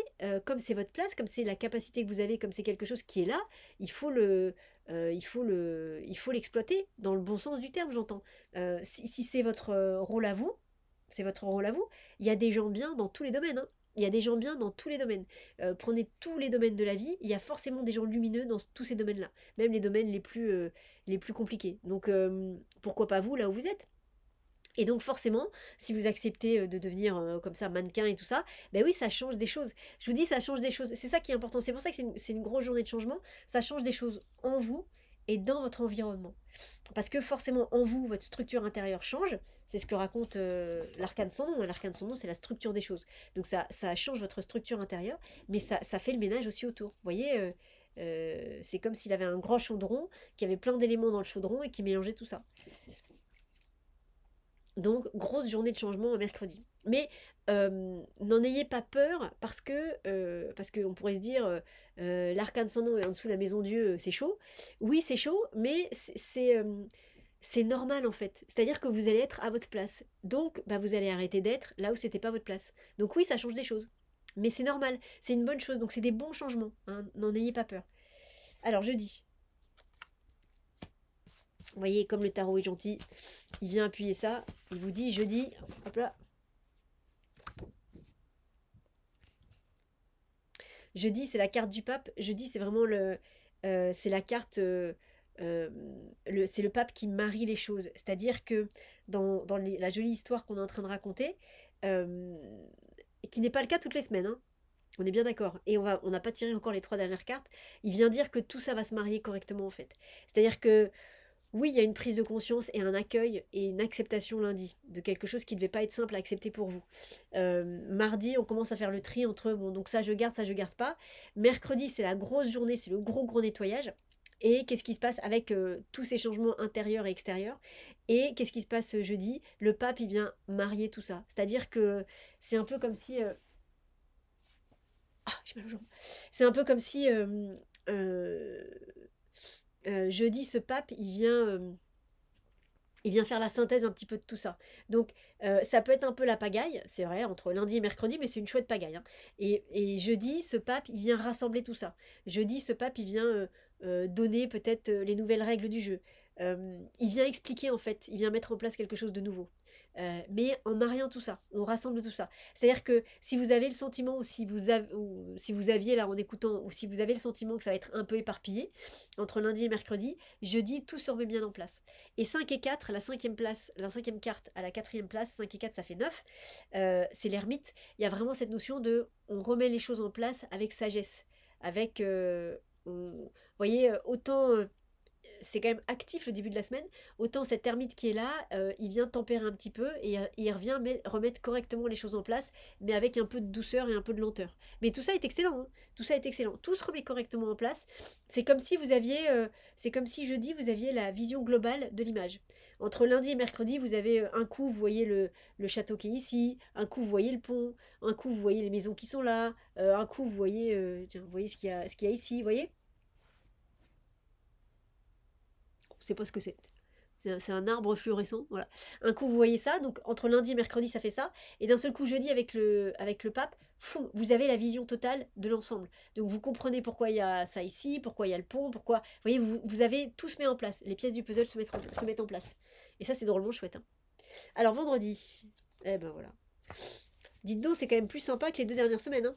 comme c'est votre place, comme c'est la capacité que vous avez, comme c'est quelque chose qui est là, il faut il faut l'exploiter dans le bon sens du terme, j'entends. Si c'est votre rôle à vous, c'est votre rôle à vous. Il y a des gens bien dans tous les domaines, hein. Il y a des gens bien dans tous les domaines. Prenez tous les domaines de la vie, il y a forcément des gens lumineux dans tous ces domaines-là, même les domaines les plus compliqués. Donc pourquoi pas vous là où vous êtes? Et donc forcément, si vous acceptez de devenir comme ça mannequin et tout ça, ben oui, ça change des choses. Je vous dis, ça change des choses. C'est ça qui est important. C'est pour ça que c'est une grosse journée de changement. Ça change des choses en vous et dans votre environnement. Parce que forcément, en vous, votre structure intérieure change. C'est ce que raconte l'arcane sans nom. L'arcane sans nom, c'est la structure des choses. Donc ça change votre structure intérieure, mais ça fait le ménage aussi autour. Vous voyez, c'est comme s'il avait un grand chaudron, qui avait plein d'éléments dans le chaudron et qui mélangeait tout ça. Donc, grosse journée de changement mercredi. Mais n'en ayez pas peur parce qu'on pourrait se dire l'arcane sans nom et en dessous la maison Dieu, c'est chaud. Oui, c'est chaud, mais c'est normal en fait. C'est-à-dire que vous allez être à votre place. Donc, bah, vous allez arrêter d'être là où c'était pas votre place. Donc oui, ça change des choses. Mais c'est normal, c'est une bonne chose. Donc c'est des bons changements, hein. N'en ayez pas peur. Alors jeudi, vous voyez comme le tarot est gentil, il vient appuyer ça, il vous dit jeudi, hop là, jeudi, c'est la carte du pape. Jeudi, c'est vraiment c'est la carte, euh, c'est le pape qui marie les choses. C'est-à-dire que dans la jolie histoire qu'on est en train de raconter, euh, qui n'est pas le cas toutes les semaines, hein, on est bien d'accord. Et on n'a pas tiré encore les 3 dernières cartes. Il vient dire que tout ça va se marier correctement en fait. C'est-à-dire que oui, il y a une prise de conscience et un accueil et une acceptation lundi de quelque chose qui ne devait pas être simple à accepter pour vous. Mardi, on commence à faire le tri entre bon, donc ça je garde pas. Mercredi, c'est la grosse journée, c'est le gros gros nettoyage. Et qu'est-ce qui se passe avec tous ces changements intérieurs et extérieurs? Et qu'est-ce qui se passe jeudi? Le pape, il vient marier tout ça. C'est-à-dire que c'est un peu comme si ah, j'ai mal aux jambes. C'est un peu comme si euh, jeudi, ce pape, il vient faire la synthèse un petit peu de tout ça. Donc, ça peut être un peu la pagaille, c'est vrai, entre lundi et mercredi, mais c'est une chouette pagaille, hein. Et jeudi, ce pape, il vient rassembler tout ça. Jeudi, ce pape, il vient donner peut-être les nouvelles règles du jeu. Il vient expliquer, en fait, il vient mettre en place quelque chose de nouveau. Mais en mariant tout ça, on rassemble tout ça. C'est-à-dire que si vous avez le sentiment, ou si vous aviez là en écoutant, ou si vous avez le sentiment que ça va être un peu éparpillé, entre lundi et mercredi, jeudi, tout se remet bien en place. Et 5 et 4, la cinquième carte à la quatrième place, 5 et 4 ça fait 9, c'est l'ermite. Il y a vraiment cette notion de on remet les choses en place avec sagesse, avec, vous voyez, autant c'est quand même actif le début de la semaine, autant cet ermite qui est là, il vient tempérer un petit peu et il revient remettre correctement les choses en place, mais avec un peu de douceur et un peu de lenteur. Mais tout ça est excellent, hein. Tout ça est excellent. Tout se remet correctement en place. C'est comme si vous aviez, c'est comme si jeudi vous aviez la vision globale de l'image. Entre lundi et mercredi, vous avez un coup, vous voyez le château qui est ici, un coup, vous voyez le pont, un coup, vous voyez les maisons qui sont là, un coup, vous voyez, tiens, vous voyez ce qu'il y a ici, vous voyez. On ne sait pas ce que c'est. C'est un arbre fluorescent, voilà. Un coup, vous voyez ça, donc entre lundi et mercredi, ça fait ça. Et d'un seul coup, jeudi, avec le pape, fou, vous avez la vision totale de l'ensemble. Donc vous comprenez pourquoi il y a ça ici, pourquoi il y a le pont, pourquoi... Vous voyez, vous avez tout se met en place. Les pièces du puzzle se mettent en place. Et ça, c'est drôlement chouette. Hein. Alors vendredi, eh ben voilà. Dites donc, c'est quand même plus sympa que les 2 dernières semaines. Hein.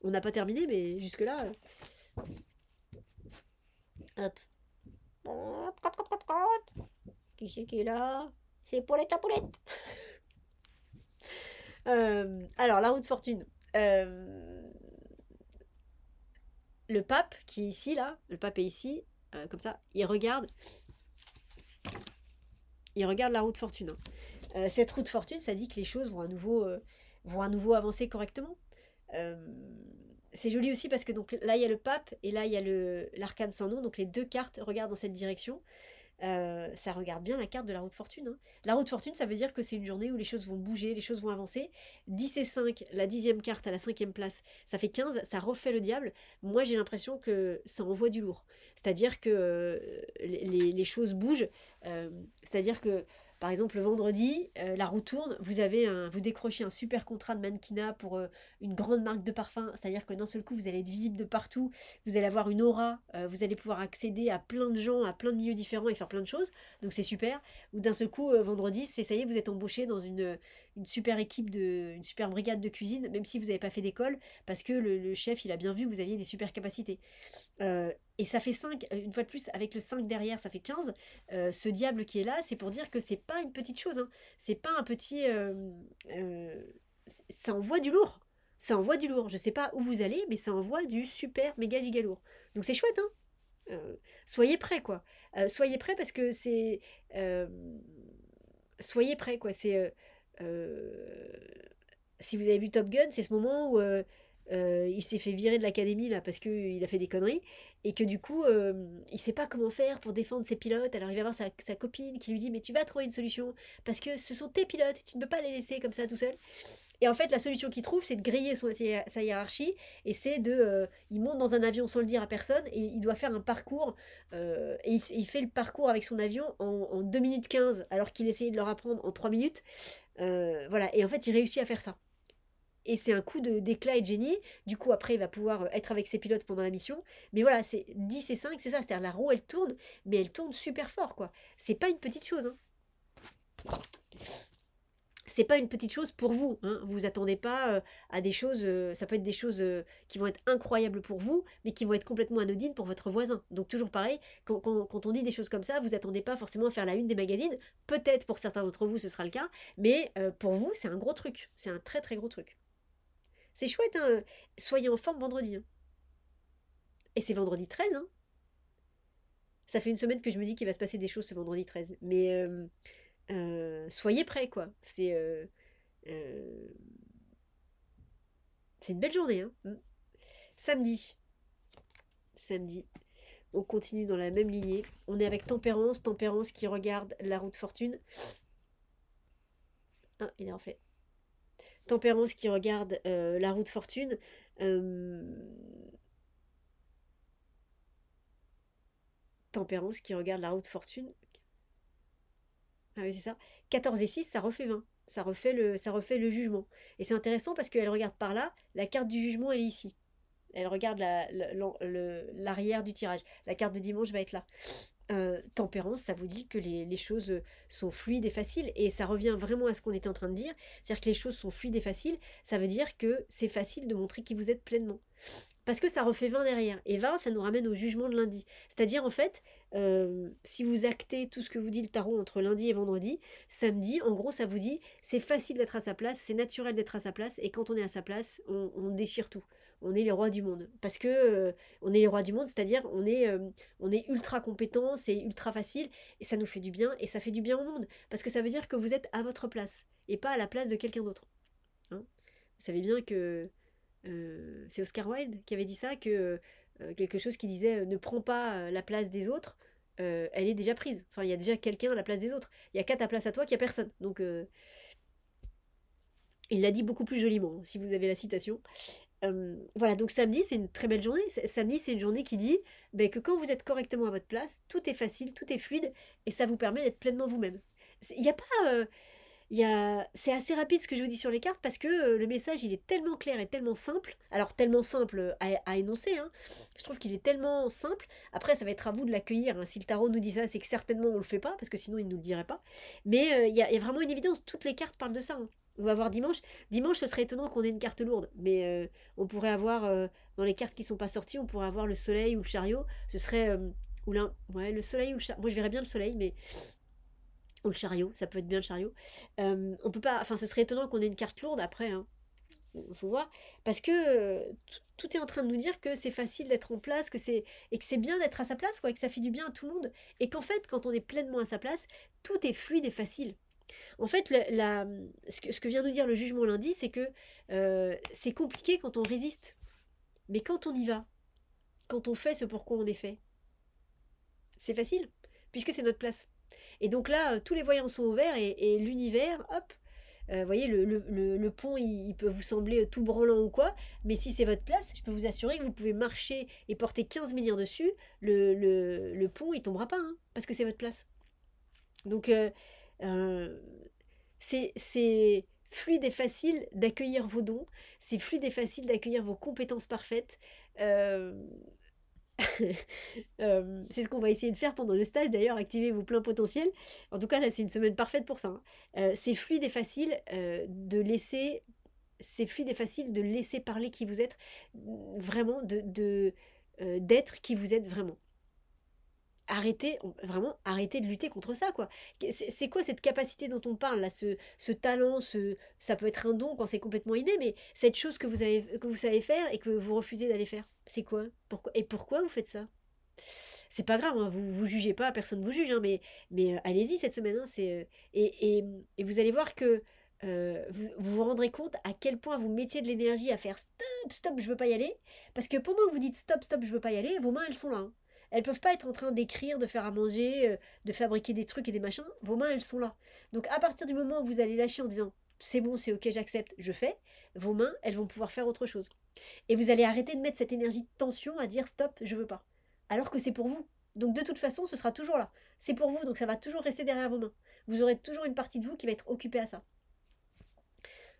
On n'a pas terminé, mais jusque-là... Hop. Qui c'est qui est là? C'est Paulette la Paulette. Alors, la roue de fortune. Le pape qui est ici, là, le pape est ici, comme ça, il regarde la roue de fortune. Hein. Cette roue de fortune, ça dit que les choses vont à nouveau avancer correctement. C'est joli aussi parce que donc là il y a le pape et là il y a l'arcane sans nom, donc les 2 cartes regardent dans cette direction. Ça regarde bien la carte de la roue de fortune. Hein. La roue de fortune, ça veut dire que c'est une journée où les choses vont bouger, les choses vont avancer. 10 et 5, la 10e carte à la 5e place, ça fait 15, ça refait le diable. Moi, j'ai l'impression que ça envoie du lourd. C'est-à-dire que les choses bougent. C'est-à-dire que, par exemple, le vendredi, la roue tourne, vous décrochez un super contrat de mannequinat pour une grande marque de parfum. C'est-à-dire que d'un seul coup, vous allez être visible de partout, vous allez avoir une aura, vous allez pouvoir accéder à plein de gens, à plein de milieux différents et faire plein de choses. Donc c'est super. Ou d'un seul coup, vendredi, ça y est, vous êtes embauché dans une super équipe, une super brigade de cuisine, même si vous n'avez pas fait d'école, parce que le chef, il a bien vu que vous aviez des super capacités. Et ça fait 5, une fois de plus, avec le 5 derrière, ça fait 15. Ce diable qui est là, c'est pour dire que c'est pas une petite chose. Hein. C'est pas un petit... ça envoie du lourd. Ça envoie du lourd. Je sais pas où vous allez, mais ça envoie du super méga giga lourd. Donc c'est chouette, hein. Soyez prêts, quoi. Soyez prêts parce que c'est... soyez prêts, quoi. Si vous avez vu Top Gun, c'est ce moment où il s'est fait virer de l'académie là parce qu'il a fait des conneries et que du coup il sait pas comment faire pour défendre ses pilotes. Alors il va voir sa copine qui lui dit mais tu vas trouver une solution parce que ce sont tes pilotes, tu ne peux pas les laisser comme ça tout seul. Et en fait la solution qu'il trouve c'est de griller sa hiérarchie et c'est il monte dans un avion sans le dire à personne et il doit faire un parcours et il fait le parcours avec son avion en 2 minutes 15 alors qu'il essayait de leur apprendre en 3 minutes. Voilà, et en fait il réussit à faire ça. Et c'est un coup d'éclat et de génie. Du coup, après, il va pouvoir être avec ses pilotes pendant la mission. Mais voilà, c'est 10 et 5, c'est ça. C'est-à-dire la roue, elle tourne, mais elle tourne super fort, quoi. C'est pas une petite chose, hein. C'est pas une petite chose pour vous. Hein. Vous attendez pas à des choses. Ça peut être des choses qui vont être incroyables pour vous, mais qui vont être complètement anodines pour votre voisin. Donc toujours pareil, quand on dit des choses comme ça, vous attendez pas forcément à faire la une des magazines. Peut-être pour certains d'entre vous, ce sera le cas, mais pour vous, c'est un gros truc. C'est un très très gros truc. C'est chouette, hein. Soyez en forme vendredi. Hein. Et c'est vendredi 13, hein. Ça fait une semaine que je me dis qu'il va se passer des choses ce vendredi 13. Mais soyez prêts, quoi. Euh, c'est une belle journée, hein. Samedi. Samedi. On continue dans la même lignée. On est avec Tempérance. Tempérance qui regarde la roue de fortune. Ah, il est refait. Tempérance qui regarde la roue de fortune. Tempérance qui regarde la roue de fortune. Ah oui, c'est ça. 14 et 6, ça refait 20. Ça refait le jugement. Et c'est intéressant parce qu'elle regarde par là, la carte du jugement, elle est ici. Elle regarde l'arrière du tirage. La carte de dimanche va être là. Tempérance, ça vous dit que les choses sont fluides et faciles. Et ça revient vraiment à ce qu'on était en train de dire. C'est-à-dire que les choses sont fluides et faciles. Ça veut dire que c'est facile de montrer qui vous êtes pleinement. Parce que ça refait 20 derrière. Et 20, ça nous ramène au jugement de lundi. C'est-à-dire, en fait, si vous actez tout ce que vous dit le tarot entre lundi et vendredi, samedi, en gros, ça vous dit, c'est facile d'être à sa place, c'est naturel d'être à sa place, et quand on est à sa place, on déchire tout. On est les rois du monde. Parce que on est les rois du monde, c'est-à-dire on est ultra compétent, c'est ultra facile, et ça nous fait du bien, et ça fait du bien au monde. Parce que ça veut dire que vous êtes à votre place, et pas à la place de quelqu'un d'autre. Hein. Vous savez bien que c'est Oscar Wilde qui avait dit ça, que quelque chose qui disait ne prends pas la place des autres, elle est déjà prise. Enfin, il y a déjà quelqu'un à la place des autres. Il y a qu'à ta place à toi qu'il n'y a personne. Donc, il l'a dit beaucoup plus joliment, si vous avez la citation. Voilà, donc samedi, c'est une très belle journée. Samedi, c'est une journée qui dit ben, que quand vous êtes correctement à votre place, tout est facile, tout est fluide, et ça vous permet d'être pleinement vous-même. Il n'y a pas... c'est assez rapide ce que je vous dis sur les cartes parce que le message il est tellement clair et tellement simple. Alors tellement simple à énoncer, hein. Je trouve qu'il est tellement simple. Après, ça va être à vous de l'accueillir, hein. Si le tarot nous dit ça, c'est que certainement on le fait pas parce que sinon il nous le dirait pas. Mais il y a vraiment une évidence. Toutes les cartes parlent de ça, hein. On va voir dimanche. Dimanche, ce serait étonnant qu'on ait une carte lourde, mais on pourrait avoir dans les cartes qui sont pas sorties, on pourrait avoir le soleil ou le chariot. Ce serait ou ouais, le soleil ou le chariot. Moi, je verrais bien le soleil, mais ou le chariot, ça peut être bien le chariot. On peut pas, enfin, ce serait étonnant qu'on ait une carte lourde après, hein. Faut voir, parce que tout est en train de nous dire que c'est facile d'être en place, et que c'est bien d'être à sa place, quoi, et que ça fait du bien à tout le monde, et qu'en fait, quand on est pleinement à sa place, tout est fluide et facile. En fait, ce que vient nous dire le jugement lundi, c'est que c'est compliqué quand on résiste, mais quand on y va, quand on fait ce pour quoi on est fait, c'est facile, puisque c'est notre place. Et donc là, tous les voyants sont ouverts et l'univers, hop, vous voyez, le pont, il peut vous sembler tout branlant ou quoi, mais si c'est votre place, je peux vous assurer que vous pouvez marcher et porter 15 millions dessus, le pont, il tombera pas, hein, parce que c'est votre place. Donc, euh, c'est fluide et facile d'accueillir vos dons, c'est fluide et facile d'accueillir vos compétences parfaites. Euh, c'est ce qu'on va essayer de faire pendant le stage d'ailleurs, activer vos pleins potentiels. En tout cas, là, c'est une semaine parfaite pour ça, hein. C'est fluide et facile de laisser. C'est fluide et facile de laisser parler qui vous êtes, vraiment, d'être qui vous êtes vraiment. Arrêtez, vraiment, arrêtez de lutter contre ça, quoi. C'est quoi cette capacité dont on parle, là, ce talent, ça peut être un don quand c'est complètement inné, mais cette chose que vous savez faire et que vous refusez d'aller faire, c'est quoi? Pourquoi vous faites ça? C'est pas grave, hein, vous jugez pas, personne vous juge, hein, mais allez-y cette semaine, hein, et vous allez voir que vous vous rendrez compte à quel point vous mettiez de l'énergie à faire stop, stop, je veux pas y aller, parce que pendant que vous dites stop, stop, je veux pas y aller, vos mains elles sont là, hein. Elles peuvent pas être en train d'écrire, de faire à manger, de fabriquer des trucs et des machins, vos mains elles sont là. Donc à partir du moment où vous allez lâcher en disant c'est bon, c'est ok, j'accepte, je fais, vos mains elles vont pouvoir faire autre chose. Et vous allez arrêter de mettre cette énergie de tension à dire stop, je veux pas. Alors que c'est pour vous. Donc de toute façon, ce sera toujours là. C'est pour vous, donc ça va toujours rester derrière vos mains. Vous aurez toujours une partie de vous qui va être occupée à ça.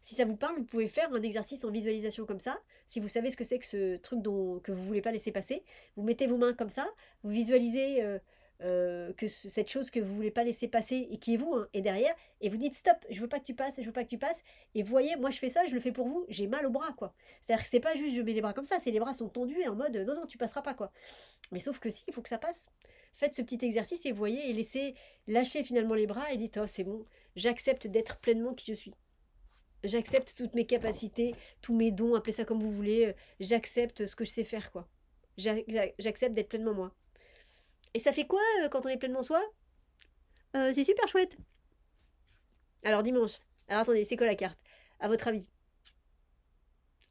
Si ça vous parle, vous pouvez faire un exercice en visualisation comme ça. Si vous savez ce que c'est que ce truc que vous ne voulez pas laisser passer, vous mettez vos mains comme ça, vous visualisez cette chose que vous ne voulez pas laisser passer et qui est vous, hein, est derrière, et vous dites stop, je veux pas que tu passes, je veux pas que tu passes. Et vous voyez, moi je fais ça, je le fais pour vous, j'ai mal au bras, quoi. C'est-à-dire que c'est pas juste je mets les bras comme ça, c'est les bras sont tendus et en mode non, non, tu passeras pas, quoi. Mais sauf que si, il faut que ça passe. Faites ce petit exercice et voyez, et laissez lâcher finalement les bras et dites oh c'est bon, j'accepte d'être pleinement qui je suis. J'accepte toutes mes capacités, tous mes dons, appelez ça comme vous voulez. J'accepte ce que je sais faire, quoi. J'accepte d'être pleinement moi. Et ça fait quoi quand on est pleinement soi? C'est super chouette. Alors dimanche. Alors attendez, c'est quoi la carte? À votre avis?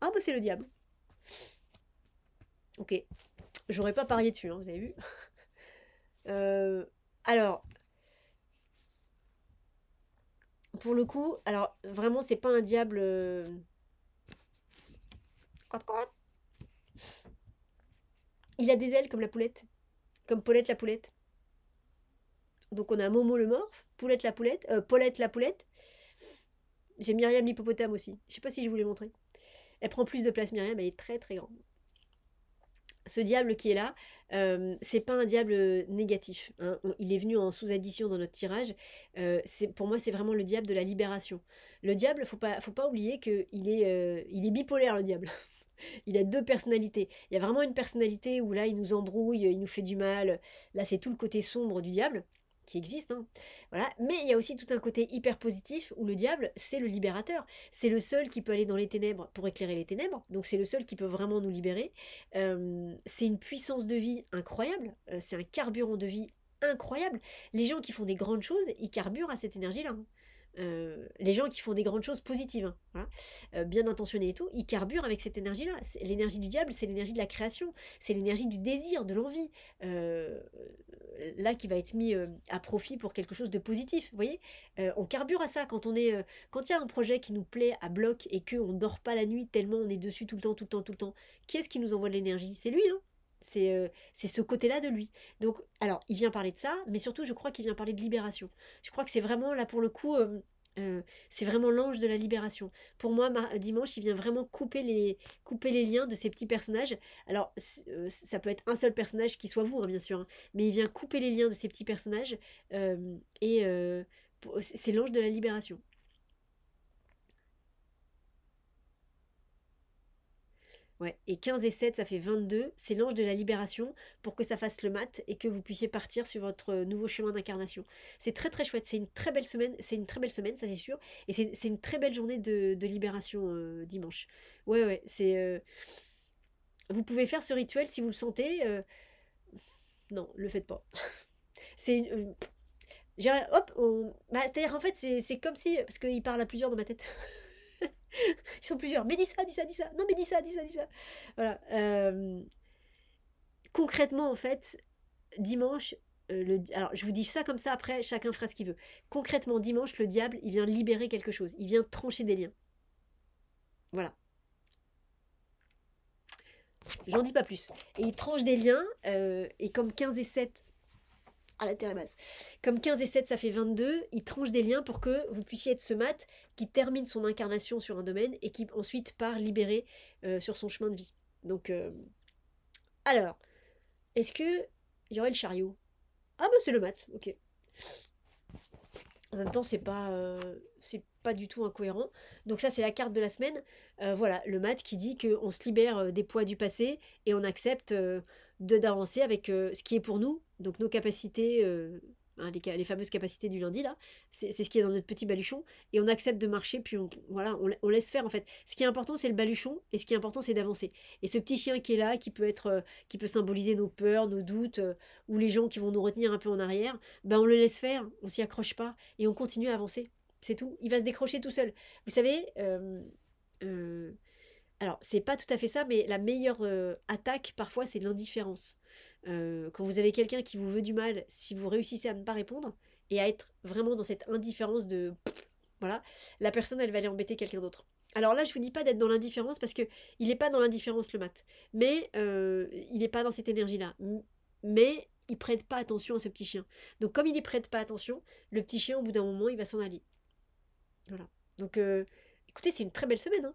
Ah bah c'est le diable. Ok. J'aurais pas parié dessus, hein, vous avez vu. Alors, pour le coup, alors vraiment c'est pas un diable. Il a des ailes comme la poulette. Comme Paulette la poulette. Donc on a Momo le morse, Poulette la poulette, Paulette la poulette. J'ai Myriam l'hippopotame aussi. Je sais pas si je vous l'ai montré. Elle prend plus de place, Myriam, elle est très très grande. Ce diable qui est là, c'est pas un diable négatif, hein. Il est venu en sous-addition dans notre tirage. Pour moi, c'est vraiment le diable de la libération. Le diable, faut pas oublier il est bipolaire, le diable. Il a deux personnalités. Il y a vraiment une personnalité où là, il nous embrouille, il nous fait du mal. Là, c'est tout le côté sombre du diable qui existe, hein. Voilà. Mais il y a aussi tout un côté hyper positif où le diable, c'est le libérateur. C'est le seul qui peut aller dans les ténèbres pour éclairer les ténèbres. Donc c'est le seul qui peut vraiment nous libérer. C'est une puissance de vie incroyable. C'est un carburant de vie incroyable. Les gens qui font des grandes choses, ils carburent à cette énergie-là, hein. Les gens qui font des grandes choses positives, hein, voilà, bien intentionnés et tout, ils carburent avec cette énergie-là. L'énergie du diable, c'est l'énergie de la création, c'est l'énergie du désir, de l'envie, là qui va être mis à profit pour quelque chose de positif. Vous voyez, on carbure à ça quand on est, quand il y a un projet qui nous plaît à bloc et qu'on ne dort pas la nuit tellement on est dessus tout le temps, tout le temps, tout le temps. Qui est-ce qui nous envoie de l'énergie? C'est lui, hein. C'est ce côté-là de lui. Donc, alors, il vient parler de ça, mais surtout, je crois qu'il vient parler de libération. Je crois que c'est vraiment, là, pour le coup, c'est vraiment l'ange de la libération. Pour moi, dimanche, il vient vraiment couper les liens de ces petits personnages. Alors, ça peut être un seul personnage qui soit vous, hein, bien sûr, hein, mais il vient couper les liens de ces petits personnages, et c'est l'ange de la libération. Ouais, et 15 et 7, ça fait 22. C'est l'ange de la libération pour que ça fasse le mat et que vous puissiez partir sur votre nouveau chemin d'incarnation. C'est très très chouette, c'est une très belle semaine, c'est une très belle semaine, ça c'est sûr. Et c'est une très belle journée de libération dimanche. Ouais, ouais, vous pouvez faire ce rituel si vous le sentez. Non, le faites pas. C'est une... hop, bah, c'est-à-dire en fait, c'est comme si... Parce qu'il parle à plusieurs dans ma tête. Ils sont plusieurs. Mais dis ça, dis ça, dis ça. Non, mais dis ça, dis ça, dis ça. Voilà. Concrètement, en fait, dimanche, alors je vous dis ça comme ça, après, chacun fera ce qu'il veut. Concrètement, dimanche, le diable, il vient libérer quelque chose. Il vient trancher des liens. Voilà. J'en dis pas plus. Et il tranche des liens, et comme 15 et 7... Ah, la terre est basse. Comme 15 et 7, ça fait 22, il tranche des liens pour que vous puissiez être ce mat qui termine son incarnation sur un domaine et qui ensuite part libérer sur son chemin de vie. Donc, alors, est-ce que il y aurait le chariot? Ah bah c'est le mat, ok. En même temps, c'est pas du tout incohérent. Donc ça, c'est la carte de la semaine. Voilà, le mat qui dit qu'on se libère des poids du passé et on accepte d'avancer avec ce qui est pour nous, donc nos capacités, hein, les fameuses capacités du lundi là, c'est ce qui est dans notre petit baluchon, et on accepte de marcher, puis voilà, on laisse faire en fait. Ce qui est important, c'est le baluchon, et ce qui est important, c'est d'avancer. Et ce petit chien qui est là, qui peut symboliser nos peurs, nos doutes, ou les gens qui vont nous retenir un peu en arrière, ben on le laisse faire, on s'y accroche pas, et on continue à avancer. C'est tout. Il va se décrocher tout seul. Vous savez, euh, alors c'est pas tout à fait ça, mais la meilleure attaque parfois c'est l'indifférence. Quand vous avez quelqu'un qui vous veut du mal, si vous réussissez à ne pas répondre et à être vraiment dans cette indifférence de voilà, la personne elle va aller embêter quelqu'un d'autre. Alors là, je vous dis pas d'être dans l'indifférence parce que il est pas dans l'indifférence le mat, mais il est pas dans cette énergie-là. Mais il prête pas attention à ce petit chien. Donc comme il y prête pas attention, le petit chien au bout d'un moment il va s'en aller. Voilà. Donc écoutez, c'est une très belle semaine, hein.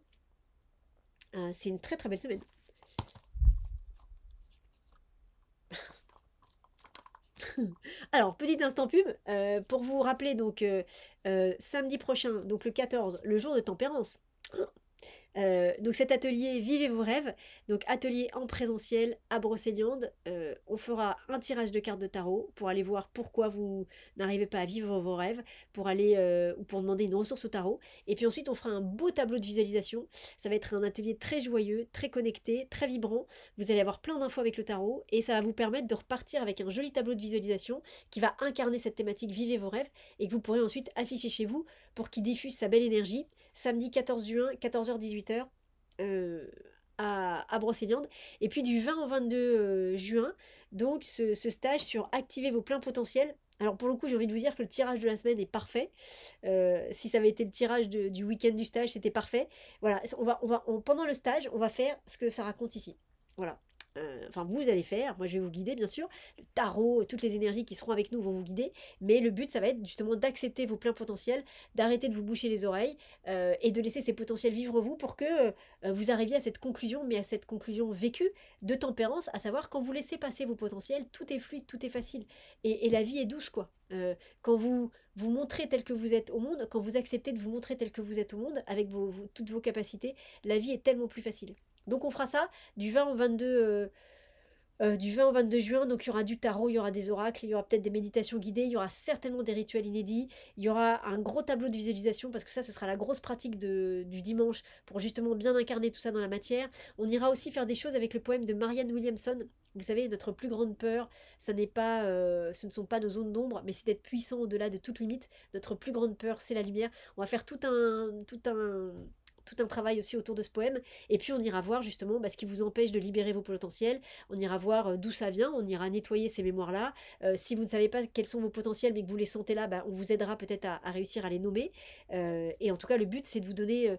C'est une très très belle semaine. Alors, petit instant pub, pour vous rappeler, donc, samedi prochain, donc le 14, le jour de tempérance. Donc cet atelier Vivez vos rêves, donc atelier en présentiel à Brocéliande, on fera un tirage de cartes de tarot pour aller voir pourquoi vous n'arrivez pas à vivre vos rêves, pour aller ou pour demander une ressource au tarot, et puis ensuite on fera un beau tableau de visualisation. Ça va être un atelier très joyeux, très connecté, très vibrant. Vous allez avoir plein d'infos avec le tarot et ça va vous permettre de repartir avec un joli tableau de visualisation qui va incarner cette thématique Vivez vos rêves et que vous pourrez ensuite afficher chez vous pour qu'il diffuse sa belle énergie. Samedi 14 juin, 14h-18h, à Brocéliande. Et puis du 20 au 22 juin, donc ce stage sur activer vos pleins potentiels. Alors pour le coup, j'ai envie de vous dire que le tirage de la semaine est parfait. Si ça avait été le tirage du week-end du stage, c'était parfait. Voilà, pendant le stage, on va faire ce que ça raconte ici. Voilà. Enfin, vous allez faire, moi je vais vous guider bien sûr, le tarot, toutes les énergies qui seront avec nous vont vous guider, mais le but ça va être justement d'accepter vos pleins potentiels, d'arrêter de vous boucher les oreilles et de laisser ces potentiels vivre vous pour que vous arriviez à cette conclusion, mais à cette conclusion vécue de tempérance, à savoir quand vous laissez passer vos potentiels, tout est fluide, tout est facile, et la vie est douce quoi. Quand vous vous montrez tel que vous êtes au monde, quand vous acceptez de vous montrer tel que vous êtes au monde, avec toutes vos capacités, la vie est tellement plus facile. Donc on fera ça du 20 au 22 Du 20 au 22 juin, donc il y aura du tarot, il y aura des oracles, il y aura peut-être des méditations guidées, il y aura certainement des rituels inédits, il y aura un gros tableau de visualisation parce que ça, ce sera la grosse pratique du dimanche pour justement bien incarner tout ça dans la matière. On ira aussi faire des choses avec le poème de Marianne Williamson. Vous savez, notre plus grande peur, ça n'est pas, ce ne sont pas nos zones d'ombre, mais c'est d'être puissant au-delà de toute limite. Notre plus grande peur, c'est la lumière. On va faire tout un travail aussi autour de ce poème. Et puis on ira voir justement ce qui vous empêche de libérer vos potentiels. On ira voir d'où ça vient, on ira nettoyer ces mémoires-là. Si vous ne savez pas quels sont vos potentiels mais que vous les sentez là, on vous aidera peut-être à réussir à les nommer. Et en tout cas, le but, c'est de vous donner,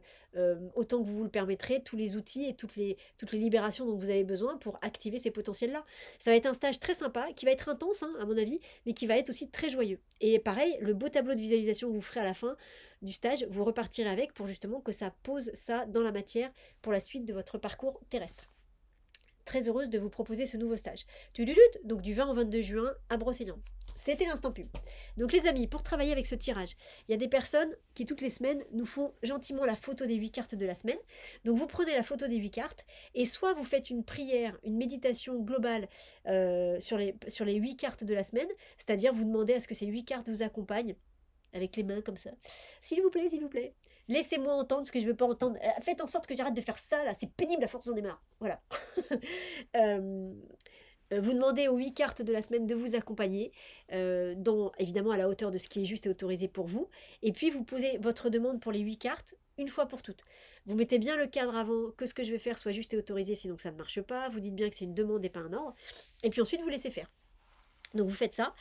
autant que vous vous le permettrez, tous les outils et toutes les libérations dont vous avez besoin pour activer ces potentiels-là. Ça va être un stage très sympa, qui va être intense, hein, à mon avis, mais qui va être aussi très joyeux. Et pareil, le beau tableau de visualisation que vous ferez à la fin du stage, vous repartirez avec pour justement que ça pose ça dans la matière pour la suite de votre parcours terrestre. Très heureuse de vous proposer ce nouveau stage. Donc du 20 au 22 juin à Brocéliande. C'était l'instant pub. Donc les amis, pour travailler avec ce tirage, il y a des personnes qui toutes les semaines nous font gentiment la photo des 8 cartes de la semaine. Donc vous prenez la photo des 8 cartes et soit vous faites une prière, une méditation globale sur les 8 cartes de la semaine, c'est-à-dire vous demandez à ce que ces 8 cartes vous accompagnent avec les mains comme ça. S'il vous plaît, s'il vous plaît. Laissez-moi entendre ce que je ne veux pas entendre. Faites en sorte que j'arrête de faire ça, là. C'est pénible, à force j'en ai marre. Voilà. Vous demandez aux 8 cartes de la semaine de vous accompagner, évidemment à la hauteur de ce qui est juste et autorisé pour vous. Et puis vous posez votre demande pour les 8 cartes une fois pour toutes. Vous mettez bien le cadre avant que ce que je vais faire soit juste et autorisé, sinon ça ne marche pas. Vous dites bien que c'est une demande et pas un ordre. Et puis ensuite vous laissez faire. Donc vous faites ça.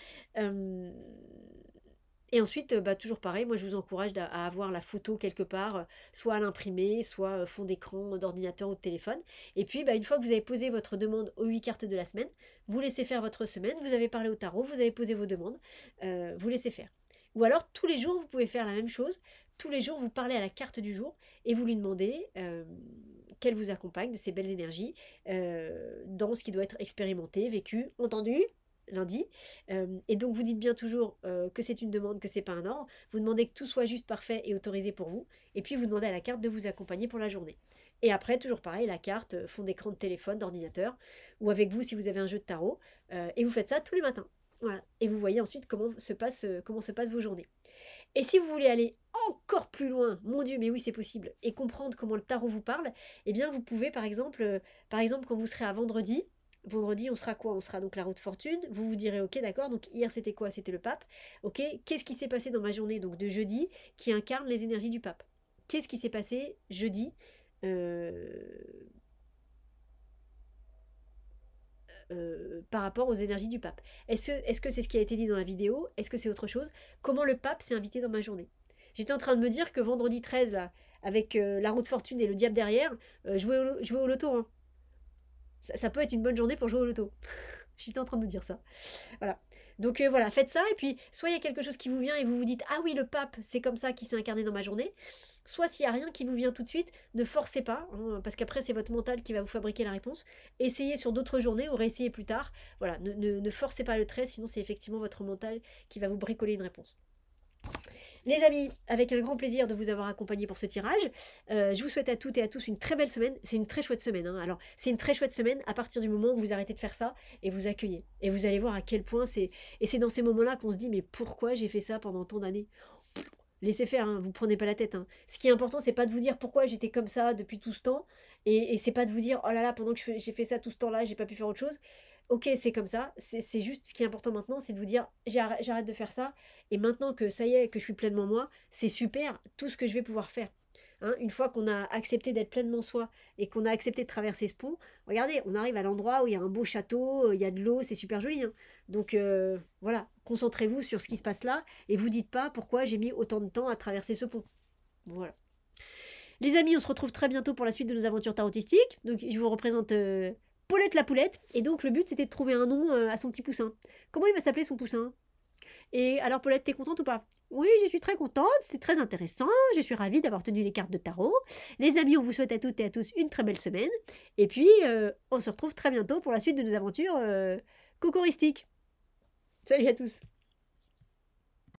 Et ensuite, toujours pareil, moi je vous encourage à avoir la photo quelque part, soit à l'imprimer, soit fond d'écran d'ordinateur ou de téléphone. Et puis, une fois que vous avez posé votre demande aux 8 cartes de la semaine, vous laissez faire votre semaine, vous avez parlé au tarot, vous avez posé vos demandes, vous laissez faire. Ou alors, tous les jours, vous pouvez faire la même chose. Tous les jours, vous parlez à la carte du jour et vous lui demandez qu'elle vous accompagne de ces belles énergies dans ce qui doit être expérimenté, vécu, entendu lundi. Et donc vous dites bien toujours que c'est une demande, que c'est pas un ordre. Vous demandez que tout soit juste, parfait et autorisé pour vous. Et puis vous demandez à la carte de vous accompagner pour la journée. Et après, toujours pareil, la carte, fond d'écran de téléphone, d'ordinateur, ou avec vous si vous avez un jeu de tarot. Et vous faites ça tous les matins. Voilà. Et vous voyez ensuite comment se passent vos journées. Et si vous voulez aller encore plus loin, mon Dieu, mais oui, c'est possible, et comprendre comment le tarot vous parle, eh bien vous pouvez par exemple quand vous serez à vendredi, on sera quoi? On sera donc la route fortune. Vous vous direz, ok, d'accord, donc hier c'était quoi? C'était le pape. Ok, qu'est-ce qui s'est passé dans ma journée donc de jeudi qui incarne les énergies du pape? Qu'est-ce qui s'est passé jeudi par rapport aux énergies du pape? Est-ce que c'est ce qui a été dit dans la vidéo? Est-ce que c'est autre chose? Comment le pape s'est invité dans ma journée? J'étais en train de me dire que vendredi 13, là, avec la route fortune et le diable derrière, jouer au loto, hein. Ça peut être une bonne journée pour jouer au loto. J'étais en train de me dire ça. Voilà. Donc voilà, faites ça, et puis soit il y a quelque chose qui vous vient et vous vous dites ah oui, le pape, c'est comme ça qui s'est incarné dans ma journée. Soit s'il n'y a rien qui vous vient tout de suite, ne forcez pas, hein, parce qu'après c'est votre mental qui va vous fabriquer la réponse. Essayez sur d'autres journées ou réessayez plus tard. Voilà, ne forcez pas le trait, sinon c'est effectivement votre mental qui va vous bricoler une réponse. Les amis, avec un grand plaisir de vous avoir accompagné pour ce tirage. Je vous souhaite à toutes et à tous une très belle semaine. C'est une très chouette semaine, hein. Alors, c'est une très chouette semaine à partir du moment où vous arrêtez de faire ça et vous accueillez. Et vous allez voir à quel point c'est... Et c'est dans ces moments-là qu'on se dit, mais pourquoi j'ai fait ça pendant tant d'années? Laissez faire, hein, vous prenez pas la tête, hein. Ce qui est important, c'est pas de vous dire pourquoi j'étais comme ça depuis tout ce temps. Et c'est pas de vous dire, oh là là, pendant que j'ai fait ça tout ce temps-là, j'ai pas pu faire autre chose. Ok, c'est comme ça, c'est juste ce qui est important maintenant, c'est de vous dire j'arrête de faire ça, et maintenant que ça y est, que je suis pleinement moi, c'est super tout ce que je vais pouvoir faire. Hein, une fois qu'on a accepté d'être pleinement soi et qu'on a accepté de traverser ce pont, regardez, on arrive à l'endroit où il y a un beau château, il y a de l'eau, c'est super joli. Hein. Donc voilà, concentrez-vous sur ce qui se passe là et vous dites pas pourquoi j'ai mis autant de temps à traverser ce pont. Voilà. Les amis, on se retrouve très bientôt pour la suite de nos aventures tarotistiques. Donc je vous représente Paulette la poulette. Et donc le but c'était de trouver un nom à son petit poussin. Comment il va s'appeler son poussin? Et alors Paulette, t'es contente ou pas? Oui, je suis très contente, c'était très intéressant, je suis ravie d'avoir tenu les cartes de tarot. Les amis, on vous souhaite à toutes et à tous une très belle semaine. Et puis, on se retrouve très bientôt pour la suite de nos aventures cocoristiques. Salut à tous!